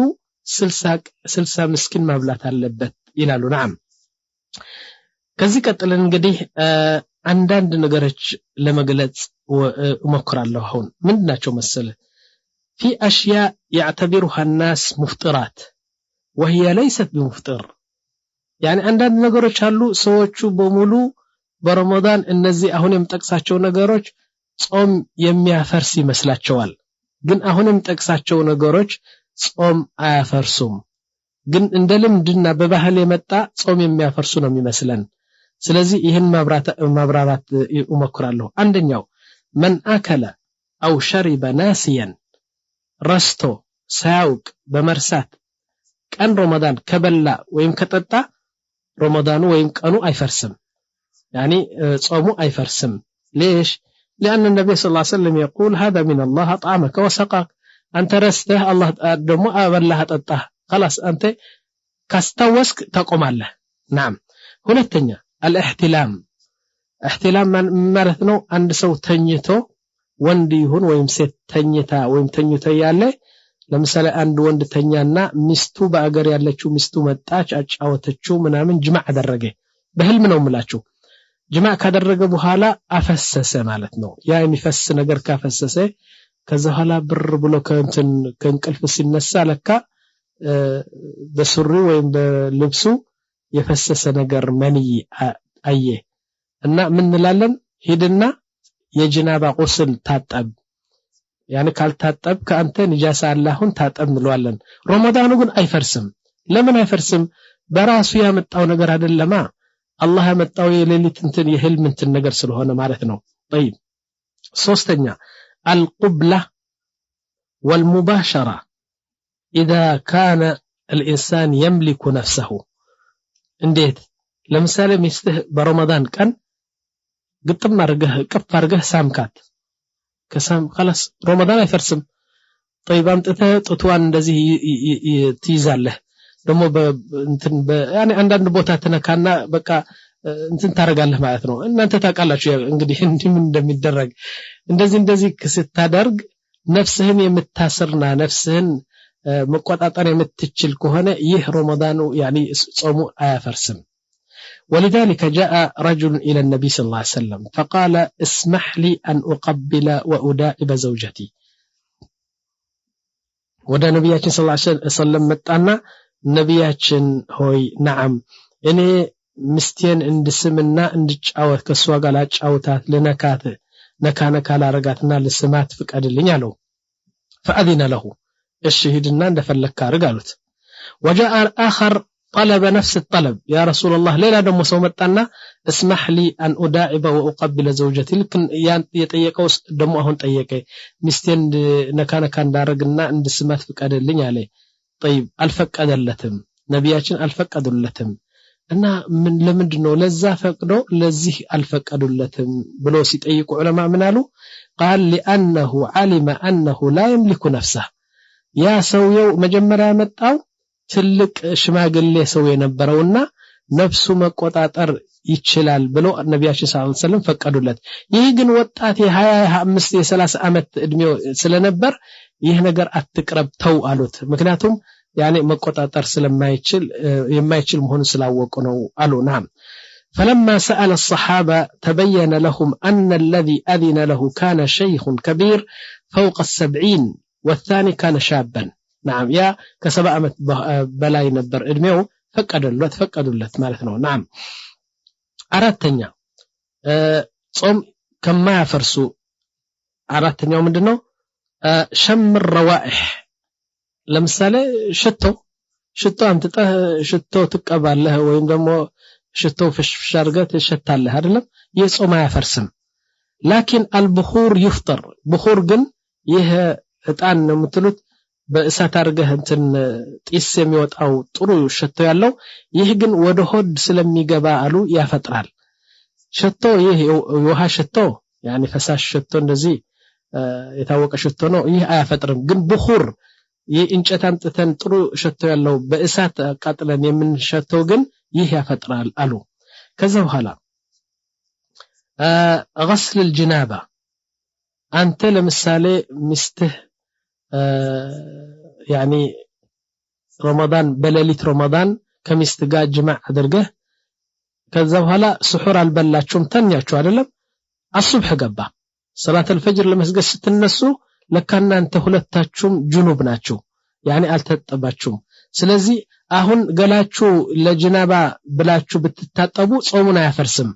60 ምስኪን ማብላት አለበት ይላሉ نعم ከዚህ ቀጥለን እንግዲህ አንዳንድ ነገሮች ለመግለጽ እሞክራለሁ አሁን ምንድናቸው መሰለ في اشياء يعتبرها الناس مفطرات وهي ليست بمفطر يعني አንዳንድ ነገሮች አሉ ሰዎቹ በሙሉ በረመዳን እነዚህ አሁን የምጠቅሳቸው ነገሮች ጾም የሚያፈርስ ይመስላቸዋል ግን አሁን የምጠቅሳቸው ነገሮች ጾም አያፈርሱም ግን እንደ ልምድና በባህል የመጣ ጾም የሚያፈርሱ ነው የሚመስለን ስለዚህ ይሄን ማብራራት እሞክራለሁ አንደኛው من اكل او شرب ناسيا ረስቶ ሳያውቅ በመርሳት ቀን ረመዳን ከበላ ወይም ከጠጣ ረመዳኑ ወይም ቀኑ አይፈርስም يعني ጾሙ አይፈርስም ليش لان النبي صلى الله عليه وسلم يقول هذا من الله اطعمك وسقاك انت رسته الله دمو ابلها ጠጣህ خلاص انت ካስተወስክ ተቆማለህ نعم ሁለተኛ الاحتلام احتلام ማለት ነው አንድ ሰው ተኝቶ ወንድ ይሁን ወይም ሴት ተኝታ ወይም ተኝቶ ያለ ለምሳሌ አንድ ወንድ ተኛና ሚስቱ በአገር ያለችው ሚስቱ መጣች አጫወተችው ምናምን ጅማዕ አደረገ በህልም ነው ምላችሁ ጅማዕ ካደረገ በኋላ አፈሰሰ ማለት ነው ያ የሚፈስ ነገር ካፈሰሰ ከዛ በኋላ ብር ብሎ ከእንቅልፍ ሲነሳ ለካ በሱሪ ወይም በልብሱ የፈሰሰ ነገር መንይ አየ እና ምን እንላለን ሄድና የጅናባ ቁስል ታጠብ يعني ካልታጠብ ከአንተ ንጃሳ አላሁን ታጠብ እንለዋለን ረመዳኑ ግን አይፈርስም ለምን አይፈርስም በራሱ ያመጣው ነገር አይደለማ አላህ ያመጣው የሌሊት እንትን የህልም እንትን ነገር ስለሆነ ማለት ነው طيب ሶስተኛ القبلة والمباشرة إذا كان الإنسان يملك نفسه እንዴት ለምሳሌ ሚስትህ በረመዳን ቀን ግጥም አርገህ ቅፍ አርገህ ሳምካት ከሳም خلاص ረመዳን አይፈርስም طيب አንተ ጥቷን እንደዚህ ትይዛለህ ደሞ እንትን ያኔ አንዳንድ ቦታ ተነካና በቃ እንትን ታረጋለህ ማለት ነው እናንተ ታውቃላችሁ እንግዲህ እንዲም እንደሚደረግ እንደዚህ ስታደርግ ነፍስህን የምታስርና ነፍስህን መቆጣጠር የምትችል ከሆነ ይህ ረመዳኑ ያኒ ጾሙ አያፈርስም ولذلك جاء رجل إلى النبي صلى الله عليه وسلم فقال اسمح لي أن أقبل وأدائب زوجتي ودا نبياتنا صلى الله عليه وسلم متأنا نبياتنا هوي نعم إني مستين اندسمنا اندجعوت كسوا قالات عوتات لنكات نكانك على رقاتنا للسمات فقد اللي نعلو فأذن له الشهيدنا اندفلك رقالت وجاء آخر طلب نفس الطلب يا رسول الله ليلة دم سومتنا اسمح لي أن أداعب وأقبل زوجتي لكن يتيقوا دمو هون تيقي مستين نكان كان دارقنا عند السمات فقد اللي عليه طيب الفق أدلتهم نبياتين الفق أدلتهم أنا من لمدنو لزا فقدو لزيه الفق أدلتهم بلو سيتيقوا علماء منالو قال لأنه علم أنه لا يملك نفسه يا سويو مجمرا متاو ትልቅ ሽማግሌ ሰው የነበረውና ነፍሱ መቆጣጠር ይችላል ብሎ ነብያችን ሰለላሁ ዐለይሂ ወሰለም ፈቀዱለት ይህ ግን ወጣት የ25 የ30 አመት እድሜው ስለነበር ይህ ነገር አትቅረብ ተው አሉት ምክንያቱም ያኔ መቆጣጠር ስለማይችል የማይችል መሆኑን ስላወቁ ነው አሉ نعم فلما سأل الصحابة تبين لهم أن الذي أذن له كان شيخ كبير فوق 70 والثاني كان شابا نعم يا كسبع عمت بلاي نبر ادميو فقدوا معناته نعم አራተኛ ጾም ከማያፈርሱ አራተኛው ምንድነው شم الروائح ለምሳሌ ሽቶ አምጥታ ሽቶ ትቀባለህ ወይም ደግሞ ሽቶ ፍሽፍሽ አድርገህ ትሸታለህ አይደለም የጾም አያፈርስም لكن البخور يفطر بخور ግን ይሄ እጣን ነው የምትሉት በእሳት አርገህ እንትን ጢስ የሚወጣው ጥሩ ሽቶ ያለው ይህ ግን ወደ ሆድ ስለሚገባ አሉ ያፈጥራል ሽቶ ይህ ውሃ ሽቶ يعني ፈሳሽ ሽቶ እንደዚህ የታወቀ ሽቶ ነው ይህ አያፈጥርም ግን بخور ይህ እንጨት አምጥተን ጥሩ ሽቶ ያለው በእሳት አቃጥለን የምንሸተው ግን ይህ ያፈጥራል አሉ ከዛ በኋላ غسل الجنابه አንተ ለምሳሌ ሚስትህ يعني رمضان بليلة رمضان كمست جاء جماع أدرجه ከዛ በኋላ ስሑር አልበላችሁም ተኛችሁ አይደለም አሱብህ ገባ ሰላት الفجر ለመስገድ ስትነሱ ለካና አንተ ሁለታችሁም ጁኑብ ናችሁ ያኒ አልተጠባችሁም ስለዚህ አሁን ገላችሁ ለጅናባ ብላችሁ ብትታጠቡ ጾሙን አያፈርስም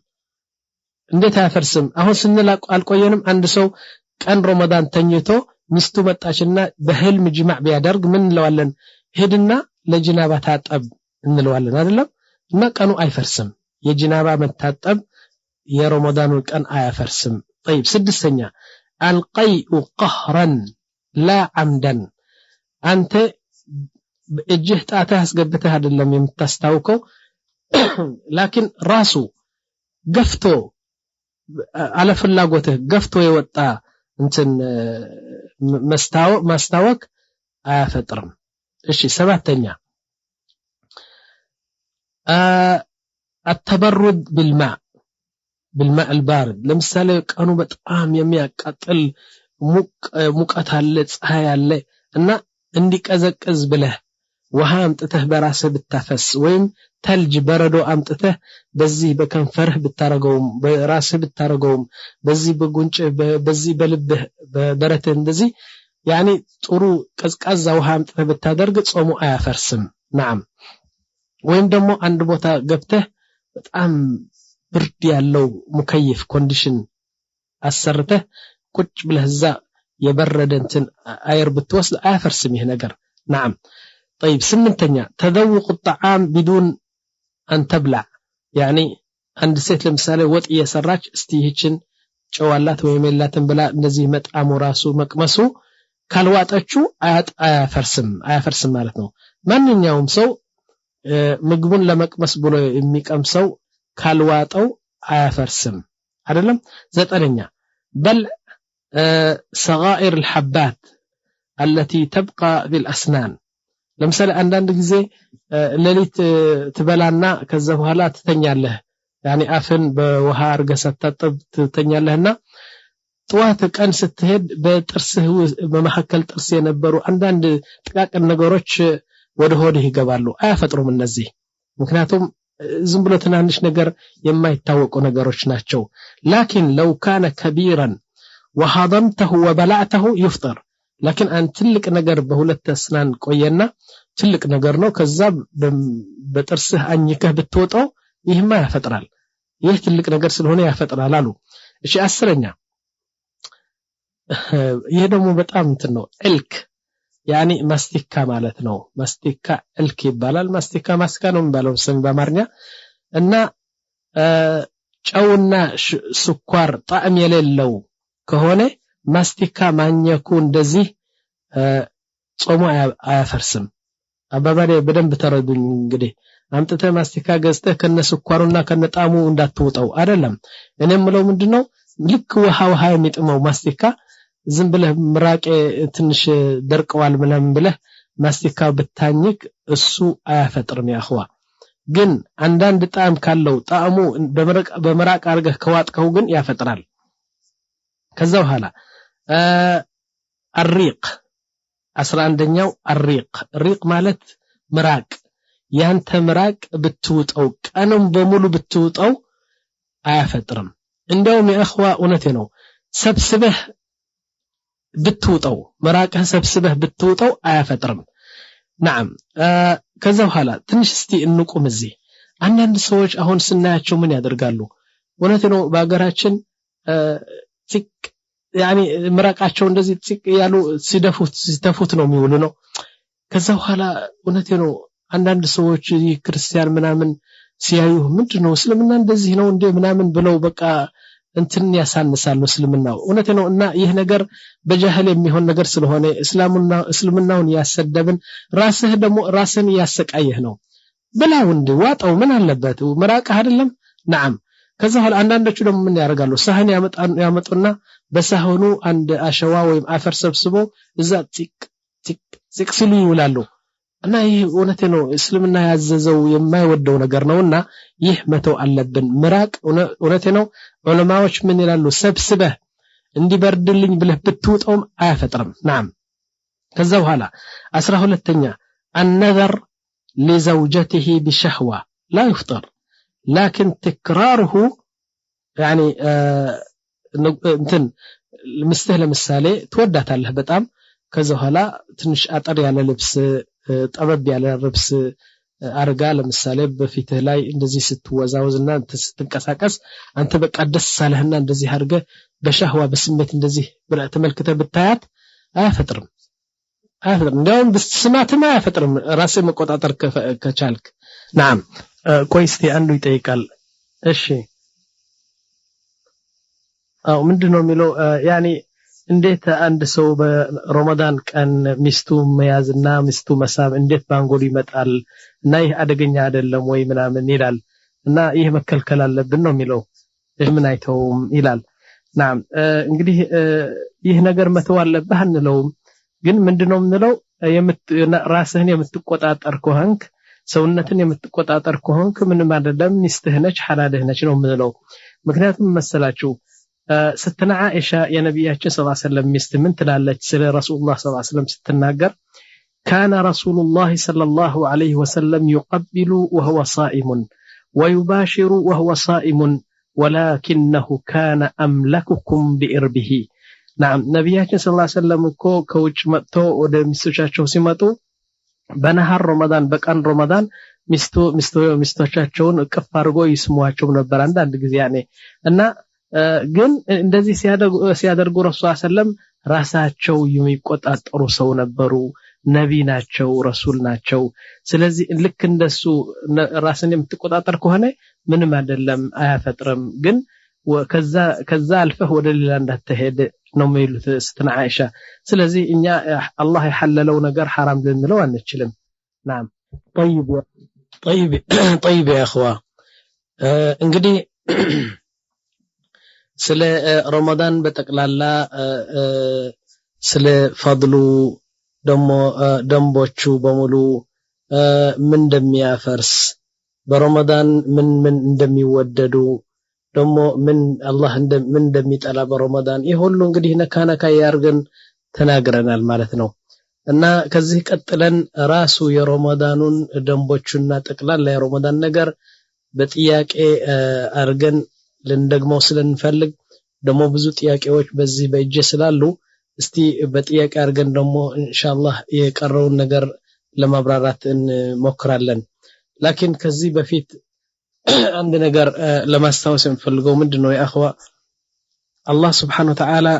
እንዴት አያፈርስም አሁን ስንላቅ አልቆየንም አንድ ሰው ቀን ረመዳን ተኝቶ ሚስቱ መጣችና በህልም ጅማዕ ቢያደርግ ምን እንለዋለን ሄድና ለጅናባ ታጠብ እንለዋለን አይደለም እና ቀኑ አይፈርስም የጅናባ መታጠብ የረመዳኑ ቀን አያፈርስም طيب ስድስተኛ القيء قهرا لا عمدا አንተ እጅህ ጣትህ አስገብተህ አይደለም የምታስታውቀው ላኪን ራሱ ገፍቶ على ፍላጎትህ ገፍቶ የወጣ እንትን ማስታወቅ አያፈጥርም እሺ ሰባተኛ التبرد بالماء البارد ለምሳሌ ቀኑ በጣም የሚያቃጥል ሙቀት አለ ፀሐይ አለ እና እንዲቀዘቅዝ ብለህ ውሃ አምጥተህ በራስህ ብታፈስ ወይም ተልጅ በረዶ አምጥተህ በዚህ በከንፈርህ ብታረገውም በራስህ ብታረገውም በዚህ በጉንጭ በዚህ በልብህ በደረትህ እንደዚህ ያኒ ጥሩ ቀዝቃዛ ውሃ አምጥተህ ብታደርግ ጾሙ አያፈርስም نعم ወይም ደግሞ አንድ ቦታ ገብተህ በጣም ብርድ ያለው ሙከይፍ ኮንዲሽን አሰርተህ ቁጭ ብለህ እዛ የበረደ እንትን አየር ብትወስድ አያፈርስም ይሄ ነገር نعم طيب ስምንተኛ تذوق الطعام بدون أن تبلع يعني አንድ ሴት ለምሳሌ ወጥ እየሰራች እስቲ ይህችን ጨዋላት ወይም የላትን ብላ እንደዚህ መጣሙ ራሱ መቅመሱ ካልዋጣችሁ አያፈርስም ማለት ነው ማንኛውም ሰው ምግቡን ለመቅመስ ብሎ የሚቀምሰው ካልዋጣው አያፈርስም አይደለም ዘጠነኛ بل صغائر الحبات التي تبقى بالأسنان ለምሳሌ አንዳንድ ጊዜ ለሊት ትበላና ከዛ በኋላ ትተኛለህ يعني አፍን በውሃ አርገህ ሰጣጥብ ትተኛለህና ጧት ቀን ስትሄድ በጥርስህ በመሐከል ጥርስ የነበሩ አንዳንድ ጥቃቅን ነገሮች ወደ ሆድህ ይገባሉ አያፈጥሩም እነዚህ ምክንያቱም ዝም ብሎ ትናንሽ ነገር የማይታወቁ ነገሮች ናቸው لكن لو كان كبيرا وهضمته وبلعته يفطر لكن أن تلك نجر بهولة أسنان قوينا تلك نجر نو كذاب بترسه أنيكه بالتوتو يهما يفترال تلك نجر سلهوني يفترال لالو إيش أسرنيا يهدمو بتأم تنو إلك يعني مستيكا مالتنو مستيكا إلك يبالال مستيكا مسكانو مبالو سن بمرنيا إن ጨውና ስኳር ጣዕም የሌለው ከሆነ ማስቲካ ማኘኩ እንደዚህ ጾሙ አያፈርስም አባባሌ በደንብ ተረዱኝ እንግዲህ አምጥተህ ማስቲካ ገዝተህ ከነስኳሩና ከነጣሙ እንዳትወጣው አይደለም እኔም ምለው ምንድነው ልክ ውሃ የሚጥመው ማስቲካ ዝም ብለህ ምራቄ ትንሽ ደርቀዋል ብለህ ማስቲካ ብታኝክ እሱ አያፈጥርም ያخوا ግን አንዳንድ ጣዕም ካለው ጣዕሙ በመራቅ አርገህ ከዋጥከው ግን ያፈጥራል ከዛ በኋላ الريق 11ኛው الريق ማለት ምራቅ ያንተ ምራቅ ብትውጣው ቀንም በሙሉ ብትውጣው አያፈጥርም እንደውም ያخوا እውነቴ ነው ሰብስበህ ብትውጣው ምራቅህ ሰብስበህ ብትውጣው አያፈጥርም نعم ከዛ በኋላ ትንሽ እስቲ እንቁም እዚህ አንዳንድ ሰዎች አሁን ስናያቸው ምን ያደርጋሉ እውነቴ ነው በአገራችን ጽቅ يعني ምራቃቸው እንደዚህ ጽቅ ያሉ ሲተፉት ነው የሚውሉ ነው ከዛ በኋላ እውነቴ ነው አንዳንድ ሰዎች ክርስቲያን ምናምን ሲያዩ ምንድነው እስልምና እንደዚህ ነው እንደ ምናምን ብለው በቃ እንትን ያሳንሳሉ እስልምናው እውነቴ ነው እና ይህ ነገር በጃህል የሚሆን ነገር ስለሆነ እስልምናውን ያሰደብን ራስህ ደግሞ ራስን ያሰቃየህ ነው ብላው እንደ ዋጣው ምን አለበት ምራቅ አይደለም نعم ከዛ በኋላ አንዳንዶቹ ደግሞ ምን ያደርጋሉ ሳህን ያመጡና በሳህኑ አንድ አሸዋ ወይም አፈር ሰብስቦ እዛ ቲክ ሲሉ ይውላሉ እና ይህ እውነቴ ነው እስልምና ያዘዘው የማይወደው ነገር ነውና ይህ መተው አለብን ምራቅ እውነቴ ነው ዑለማዎች ምን ይላሉ ሰብስበህ እንዲበርድልኝ ብለህ ብትውጣውም አያፈጥርም نعم ከዛ በኋላ 12ኛ النذر لزوجته بشهوة لا يفطر لكن تكراره يعني እንትን ምስትህ ለምሳሌ ትወዳታለህ በጣም ከዛ በኋላ ትንሽ አጠር ያለ ልብስ ጠበብ ያለ ልብስ አርጋ ለምሳሌ በፊትህ ላይ እንደዚህ ስትወዛወዝና ስትንቀሳቀስ አንተ በቃ ደስ ሳለህና እንደዚህ አርገ በሻህዋ በስሜት እንደዚህ ተመልክተ ብታያት አያፈጥርም እንደውም በስማትማ አያፈጥርም ራስህ መቆጣጠር ከቻልክ نعم ቆይስቲ አንዱ ይጠይቃል እሺ አው ምንድነው የሚለው ያኒ እንዴት አንድ ሰው በረመዳን ቀን ሚስቱ መያዝና ሚስቱ መሳብ እንዴት ባንጎል ይመጣል እና ይህ አደገኛ አይደለም ወይ ምናምን ይላል እና ይህ መከልከል አለብን ነው የሚለው ምን አይተውም ይላል نعم እንግዲህ ይህ ነገር መተው አለብህ አንለው ግን ምንድነው የምንለው ራስህን የምትቆጣጠር ከሆንክ ሰውነትን የምትቆጣጠር ከሆንክ ምንም አይደለም ሚስትህ ነች ሐላልህ ነች ነው የምንለው ምክንያቱም መሰላችሁ ستنا عائشة يا نبياتنا صلى الله عليه وسلم مستمن تلالج سلا رسول الله صلى الله عليه وسلم ستناقر كان رسول الله صلى الله عليه وسلم يقبل وهو صائم ويباشر وهو صائم ولكنه كان أملككم بإربه نعم نبياتنا صلى الله عليه وسلم كوج متو ودمسوشاتشو سمتو بنهار رمضان بكان رمضان ሚስቶቻቸውን እቅፍ አድርጎ ይስሟቸው ነበር አንዳንድ ጊዜ ያኔ እና ግን እንደዚህ ሲያደርጉ ረሱል ሰለም ራሳቸው የሚቆጣጠሩ ሰው ነበሩ ነቢ ናቸው ረሱል ናቸው ስለዚህ ልክ እንደሱ ራስን የምትቆጣጠር ከሆነ ምንም አይደለም አያፈጥርም ግን ከዛ አልፈህ ወደ ሌላ እንዳትሄድ ነው የሚሉት ስትና አይሻ ስለዚህ እኛ አላህ የሐለለው ነገር حرام ልንለው አንችልም نعم طيب يا اخوه እንግዲህ ስለ ረመዳን በተቀላላ ስለ ፈድሉ ደንቦቹ በሙሉ ምን እንደሚያፈርስ በረመዳን ምን እንደሚወደዱ ደሞ ምን አላህ ምን እንደሚጠላ በረመዳን ይሄ ሁሉ እንግዲህ ነካነካ ያርገን ተናግረናል ማለት ነው እና ከዚህ ቀጥለን ራሱ የረመዳኑን ደንቦቹና ተቀላላ የረመዳን ነገር በጥያቄ አርገን ለንደግመው ስለንፈልግ ደሞ ብዙ ጥያቄዎች በዚህ በእጄ ስላሉ እስቲ በጥያቄ አርገን ደሞ ኢንሻአላህ የቀረውን ነገር ለማብራራት እንሞክራለን ላኪን ከዚህ በፊት አንድ ነገር ለማስታወስ እንፈልገው ምንድነው ያخوا አላህ Subhanahu Wa Ta'ala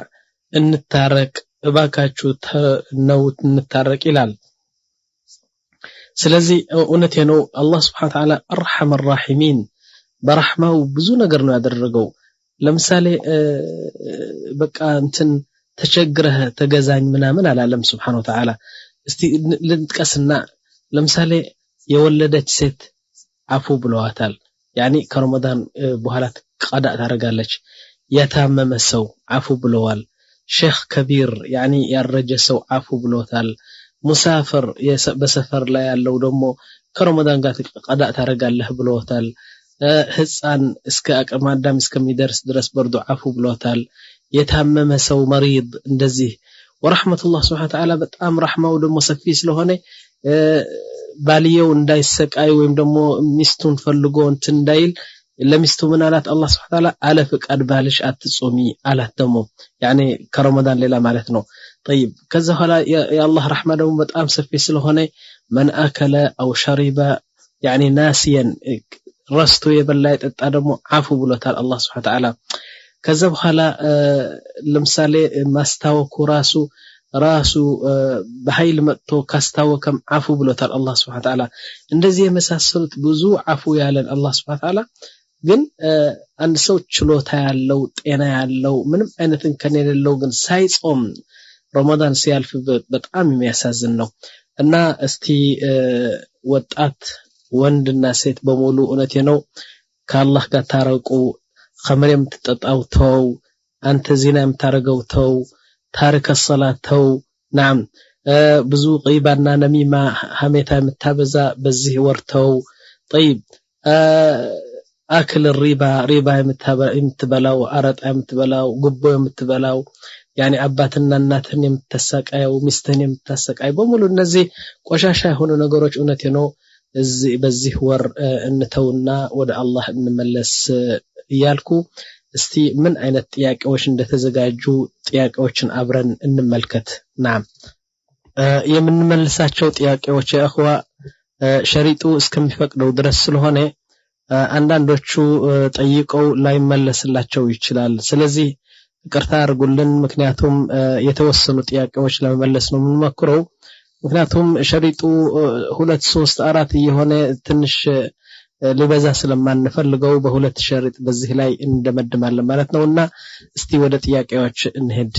እንታረቅ እባካችሁ ነው እንታረቅ ይላል ስለዚህ እውነቴ ነው አላህ Subhanahu Wa Ta'ala አርሐም الراحمين በረህማው ብዙ ነገር ነው ያደረገው ለምሳሌ በቃ እንትን ተቸግረህ ተገዛኝ ምናምን አላለም Subhanahu Wa Ta'ala እስቲ ልንጥቀስና ለምሳሌ የወለደች ሴት አፉ ብለዋታል ያኒ ከረመዳን በኋላ ቀዳ ታረጋለች የታመመ ሰው አፉ ብለዋል ሼክ ከቢር ያኒ ያረጀ ሰው አፉ ብለውታል ሙሳፍር በሰፈር ላይ ያለው ደግሞ ከረመዳን ጋር ቀዳ ታረጋለህ ብለውታል ህፃን እስከ አቅመ አዳም እስከሚደርስ ድረስ በርዱ አፉ ብለውታል የታመመ ሰው መሪድ እንደዚህ ወራህመቱላህ Subhanahu Wa Ta'ala በጣም ረህማው ደግሞ ሰፊ ስለሆነ ባልየው እንዳይሰቃይ ወይም ደግሞ ሚስቱን ፈልጎ እንትን እንዳይል ለሚስቱ ምን አላት አላህ Subhanahu Wa Ta'ala አለ ፍቃድ ባልሽ አትጾሚ አላት ደግሞ ያኔ ከረመዳን ሌላ ማለት ነው طيب ከዛ ኋላ የአላህ ረህማ ደግሞ በጣም ሰፊ ስለሆነ من اكل او شرب يعني ناسيا ረስቶ የበላ የጠጣ ደግሞ አፉ ብሎታል አላህ Subhanahu Wa Ta'ala ከዛ በኋላ ለምሳሌ ማስታወኩ ራሱ በኃይል መጥቶ ካስታወከም አፉ ብሎታል አላህ Subhanahu Wa Ta'ala እንደዚህ የመሳሰሉት ብዙ አፉ ያለን አላህ Subhanahu Wa Ta'ala ግን አንድ ሰው ችሎታ ያለው ጤና ያለው ምንም አይነትን ከነሌለው ግን ሳይጾም ረመዳን ሲያልፍ በጣም የሚያሳዝን ነው እና እስቲ ወጣት ወንድና ሴት በሙሉ እውነቴ ነው ከአላህ ጋር ታረቁ ኸመር የምትጠጣው ተው አንተ ዚና የምታረገው ተው ታሪክ الصلاه ተው نعم ብዙ غيباና ነሚማ ሐሜታ የምታበዛ በዚህ ወርተው طيب አክል ሪባ የምትበላው አረጣ የምትበላው ጉቦ የምትበላው ያኒ አባትና እናትን የምትሰቃየው ሚስትህን የምትሰቃይ በሙሉ እነዚህ ቆሻሻ የሆኑ ነገሮች እውነቴ ነው በዚህ ወር እንተውና ወደ አላህ እንመለስ ይያልኩ እስቲ ምን አይነት ጥያቄዎች እንደተዘጋጁ ጥያቄዎችን አብረን እንመልከት ናም የምንመልሳቸው ጥያቄዎች ያخوا ሸሪጡ እስከሚፈቅደው ድረስ ስለሆነ አንዳንዶቹ ጠይቀው ላይመለስላቸው ይችላል ስለዚህ ቅርታ አርጉልን ምክንያቱም የተወሰኑ ጥያቄዎች ለመመለስ ነው የምንሞክረው ምክንያቱም ሸሪጡ 2 3 4 የሆነ ትንሽ ሊበዛ ስለማንፈልገው በሁለት ሸሪጥ በዚህ ላይ እንደመድማለን ማለት ነውና እስቲ ወደ ጥያቄዎች እንሄድ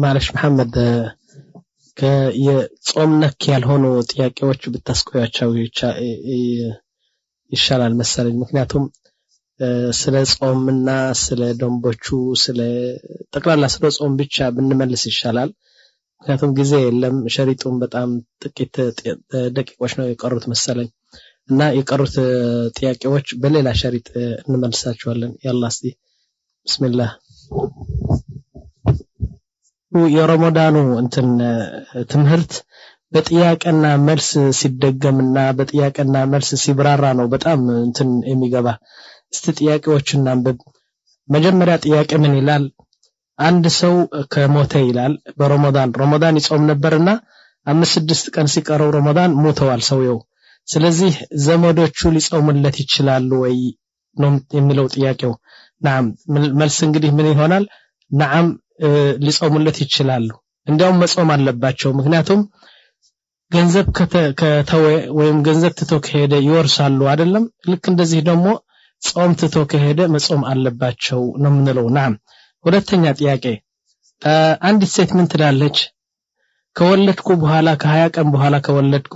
ማለሽ መሐመድ ከየጾም ነክ ያልሆኑ ጥያቄዎች ብታስቆያቸው ይሻላል መሰለኝ ምክንያቱም ስለ ጾምና ስለ ደንቦቹ ስለ ጠቅላላ ስለ ጾም ብቻ ብንመልስ ይሻላል ምክንያቱም ጊዜ የለም ሸሪጡን በጣም ጥቂት ደቂቃዎች ነው የቀሩት መሰለኝ እና የቀሩት ጥያቄዎች በሌላ ሸሪጥ እንመልሳቸዋለን ያላ እስቲ ቢስሚላህ የረመዳኑ እንትን ትምህርት በጥያቄና መልስ ሲደገምና በጥያቄና መልስ ሲብራራ ነው በጣም እንትን የሚገባ እስቲ ጥያቄዎችን አንብብ መጀመሪያ ጥያቄ ምን ይላል አንድ ሰው ከሞተ ይላል በረመዳን ይጾም ነበርና 5-6 ቀን ሲቀረው ረመዳን ሞተዋል ሰውየው ስለዚህ ዘመዶቹ ሊጾሙለት ይችላሉ ወይ ነው የሚለው ጥያቄው ናም መልስ እንግዲህ ምን ይሆናል ናም ሊጾሙለት ይችላሉ እንዲያውም መጾም አለባቸው ምክንያቱም ገንዘብ ከተወ ወይም ገንዘብ ትቶ ከሄደ ይወርሳሉ አይደለም ልክ እንደዚህ ደግሞ ጾም ትቶ ከሄደ መጾም አለባቸው ነው የምንለው ናም ሁለተኛ ጥያቄ አንዲት ሴት ምን ትላለች ከወለድኩ በኋላ ከ20 ቀን በኋላ ከወለድኩ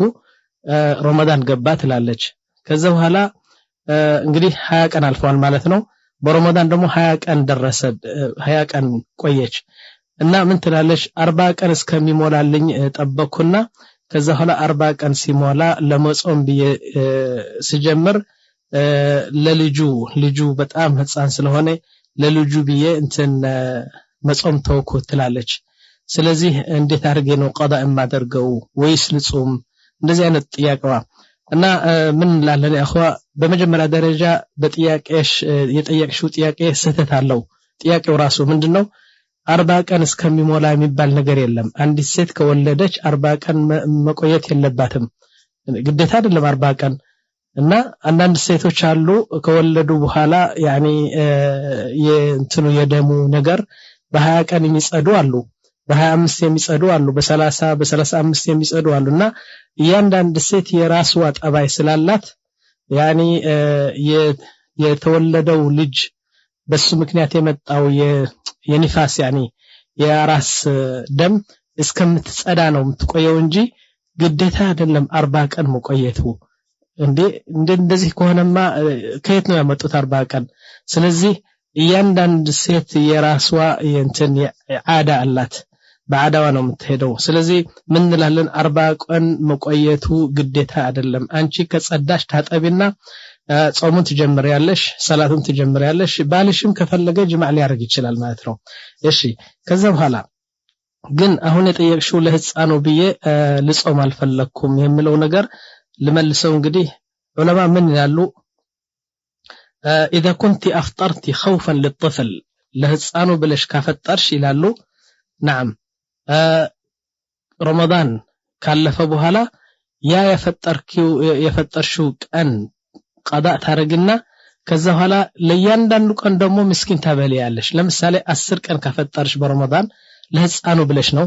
ረመዳን ገባ ትላለች ከዛ በኋላ እንግዲህ 20 ቀን አልፏል ማለት ነው በረመዳን ደግሞ 20 ቀን ደረሰ 20 ቀን ቆየች እና ምን ትላለች 40 ቀን እስከሚሞላልኝ ጠበቅኩና ከዛ በኋላ 40 ቀን ሲሞላ ለመጾም ሲጀምር ለልጁ በጣም ህፃን ስለሆነ ለልጁ ብዬ እንትን መጾም ተውኩ ትላለች ስለዚህ እንዴት አድርጌ ነው ቀዳ የማደርገው ወይስ ልጾም እንደዚህ አይነት ጥያቄዋ እና ምን ላለን ያخوا በመጀመሪያ ደረጃ በጥያቄሽ የጠየቅሽው ጥያቄ ስህተት አለው ጥያቄው ራሱ ምንድነው 40 ቀን እስከሚሞላ የሚባል ነገር የለም አንዲት ሴት ከወለደች 40 ቀን መቆየት የለባትም ግዴታ አይደለም 40 ቀን እና አንዳንድ ሴቶች አሉ ከወለዱ በኋላ ያኒ የእንትኑ የደሙ ነገር በ20 ቀን የሚጸዱ አሉ በ25 የሚጸዱ አሉ በ30 በ35 የሚጸዱ አሉና እያንዳንድ ሴት የራሷ ጠባይ ስላላት ያኒ የተወለደው ልጅ በሱ ምክንያት የመጣው የኒፋስ ያኒ የራስ ደም እስከምትጸዳ ነው የምትቆየው እንጂ ግዴታ አይደለም 40 ቀን መቆየቱ እንደዚህ ከሆነማ ከየት ነው ያመጡት 40 ቀን ስለዚህ እያንዳንድ ሴት የራሷ የእንትን ዓዳ አላት በዓዳዋ ነው የምትሄደው ስለዚህ ምን እንላለን 40 ቀን መቆየቱ ግዴታ አይደለም አንቺ ከጸዳሽ ታጠቢና ጾሙን ትጀምሪያለሽ ሰላቱን ትጀምሪያለሽ ባልሽም ከፈለገ ጅማዕ ሊያርግ ይችላል ማለት ነው እሺ ከዛ በኋላ ግን አሁን የጠየቅሽው ለህፃኑ ብዬ ልጾም አልፈለኩም የሚለው ነገር لملسو እንግዲህ ዑለማ ምን ይላሉ اذا كنت افطرت خوفا للطفل ለህፃኑ ብለሽ ካፈጠርሽ ይላሉ نعم ረመዳን ካለፈ በኋላ ያ የፈጠርሽው ቀን ቀዳ ታረግና ከዛ በኋላ ለያንዳንዱ ቀን ደግሞ ምስኪን ታበሊያለሽ ለምሳሌ 10 ቀን ካፈጠርሽ በረመዳን ለህፃኑ ብለሽ ነው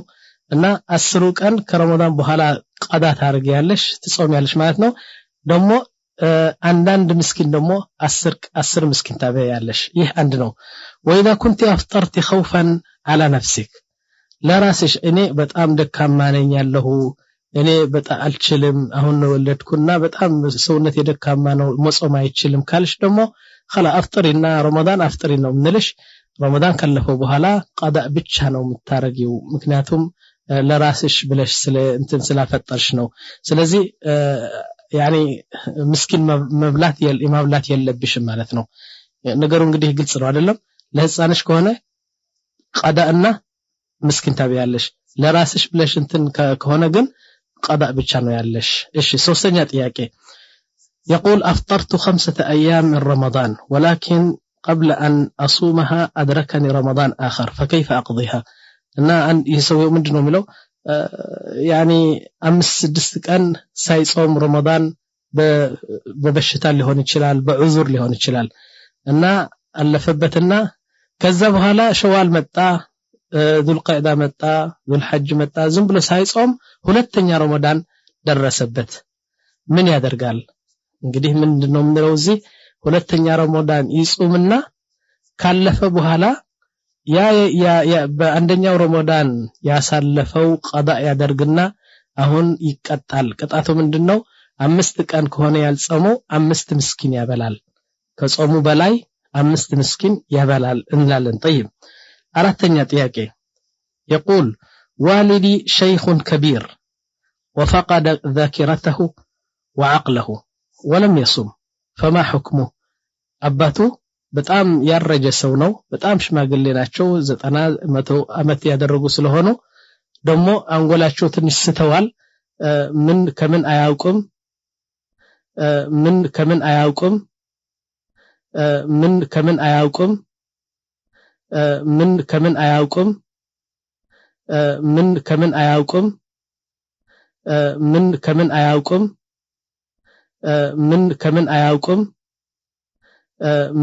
እና 10 ቀን ከረመዳን በኋላ ቀዳ ታርጊያለሽ ትጾሚያለሽ ማለት ነው ደግሞ አንዳንድ ምስኪን ደግሞ 10 ምስኪን ታበያለሽ ይህ አንድ ነው وإذا كنت أفطرت خوفا على نفسك ለራስሽ እኔ በጣም ደካማ ነኝ ያለሁ እኔ በጣም አልችልም አሁን ነው ወለድኩና በጣም ሰውነት የደካማ ነው መጾም አይችልም ካልሽ ደግሞ خلا አፍጥሪና ረመዳን አፍጥሪ ነው ምንልሽ ረመዳን ካለፈው በኋላ ቀዳ ብቻ ነው የምታረጊው ምክንያቱም ለራስሽ ብለሽ ስለ እንትን ስላፈጠርሽ ነው ስለዚህ ያኒ ምስኪን መብላት የለብሽም ማለት ነው ነገሩ እንግዲህ ግልጽ ነው አይደለም ለህፃንሽ ከሆነ ቀዳና ምስኪን ታበያለሽ ለራስሽ ብለሽ እንትን ከሆነ ግን ቀዳእ ብቻ ነው ያለሽ እሺ ሶስተኛ ጥያቄ يقول أفطرت 5 أيام من رمضان ولكن قبل أن أصومها أدركني رمضان آخر فكيف أقضيها እና ይሰው ምንድነው የሚለው ያኒ 5-6 ቀን ሳይጾም ረመዳን በበሽታ ሊሆን ይችላል በዑዙር ሊሆን ይችላል እና አለፈበትና ከዛ በኋላ ሸዋል መጣ ዙልቀዕዳ መጣ ዙልሐጅ መጣ ዝም ብሎ ሳይጾም ሁለተኛ ረመዳን ደረሰበት ምን ያደርጋል እንግዲህ ምንድነው የምንለው እዚህ ሁለተኛ ረመዳን ይጾምና ካለፈ በኋላ ያ በአንደኛው ረመዳን ያሳለፈው ቀዳ ያደርግና አሁን ይቀጣል ቅጣቱ ምንድነው 5 ቀን ከሆነ ያልጾመው 5 ምስኪን ያበላል ከጾሙ በላይ 5 ምስኪን ያበላል እንላለን طيب አራተኛ ጥያቄ يقول والدي شيخ كبير وفقد ذاكرته وعقله ولم يصم فما حكمه አባቱ በጣም ያረጀ ሰው ነው በጣም ሽማግሌ ናቸው 90 ዓመት ያደረጉ ስለሆነ ደሞ አንጎላቸው ትንሽ ስተዋል ምን ከምን አያውቁም ምን ከምን አያውቁም ምን ከምን አያውቁም ምን ከምን አያውቁም ምን ከምን አያውቁም ምን ከምን አያውቁም ምን ከምን አያውቁም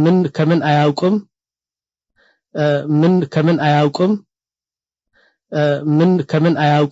ምን ከምን አያውቁም ምን ከምን አያውቁም ምን ከምን አያውቁም